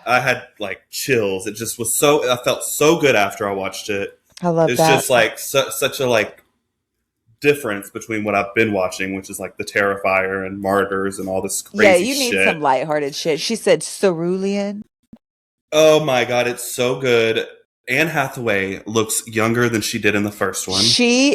I had like chills. It just was so. I felt so good after I watched it. I love It's that. just like such a like difference between what I've been watching, which is like The Terrifier and Martyrs and all this Yeah, crazy you need some shit. lighthearted shit. She said cerulean. Oh my god, it's so good. Anne Hathaway looks younger than she did in the first one.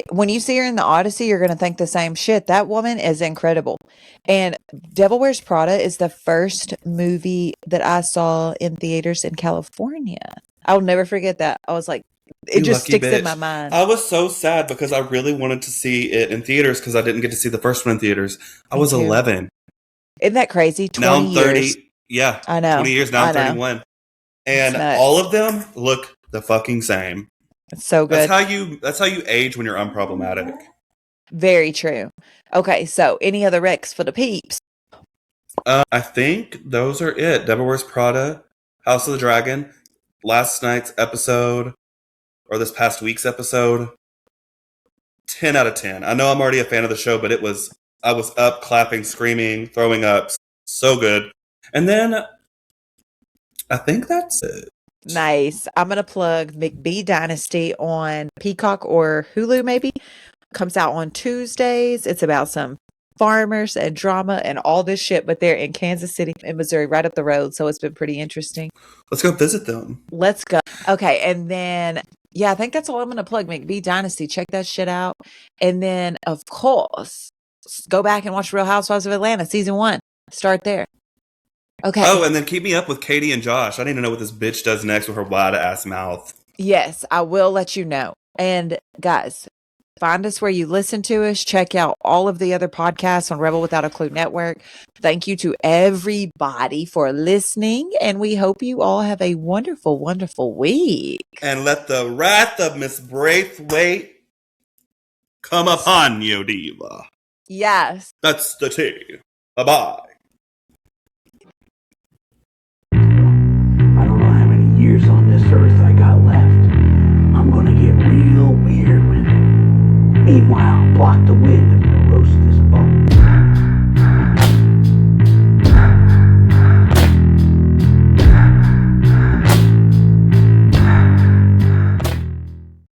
When you see her in the Odyssey, you're going to think the same shit. That woman is incredible. And Devil Wears Prada is the first movie that I saw in theaters in California. I'll never forget that. I was like, it You just lucky sticks in my bitch. mind. I was so sad because I really wanted to see it in theaters because I didn't get to see the first one in theaters. I Me was too. 11. Isn't that crazy? Now 20 I'm years. 30. Yeah, I know. 20 years. Now I I'm know. 31. It's And all nuts. of them look the fucking same. It's so That's good. how you age when you're unproblematic. Very true. Okay, so any other recs for the peeps? I think those are it. Devil Wears Prada, House of the Dragon, last night's episode, or this past week's episode. 10 out of 10. I know I'm already a fan of the show, but I was up, clapping, screaming, throwing up. So good. And then I think that's it. Nice. I'm going to plug McBee Dynasty on Peacock or Hulu, maybe. Comes out on Tuesdays. It's about some farmers and drama and all this shit, but they're in Kansas City, in Missouri, right up the road. So it's been pretty interesting. Let's go visit them. Let's go. Okay. And then, yeah, I think that's all I'm going to plug. McBee Dynasty. Check that shit out. And then, of course, go back and watch Real Housewives of Atlanta, season 1. Start there. Okay. Oh, and then keep me up with Katie and Josh. I need to know what this bitch does next with her wide ass mouth. Yes, I will let you know. And guys, Find us where you listen to us. Check out all of the other podcasts on Rebel Without a Clue Network. Thank you to everybody for listening, and we hope you all have a wonderful, wonderful week. And let the wrath of Miss Braithwaite come upon you, diva. Yes. That's the tea. Bye-bye. I don't know how many years on this earth I got left. I'm gonna get real weird with it. Meanwhile, block the wind.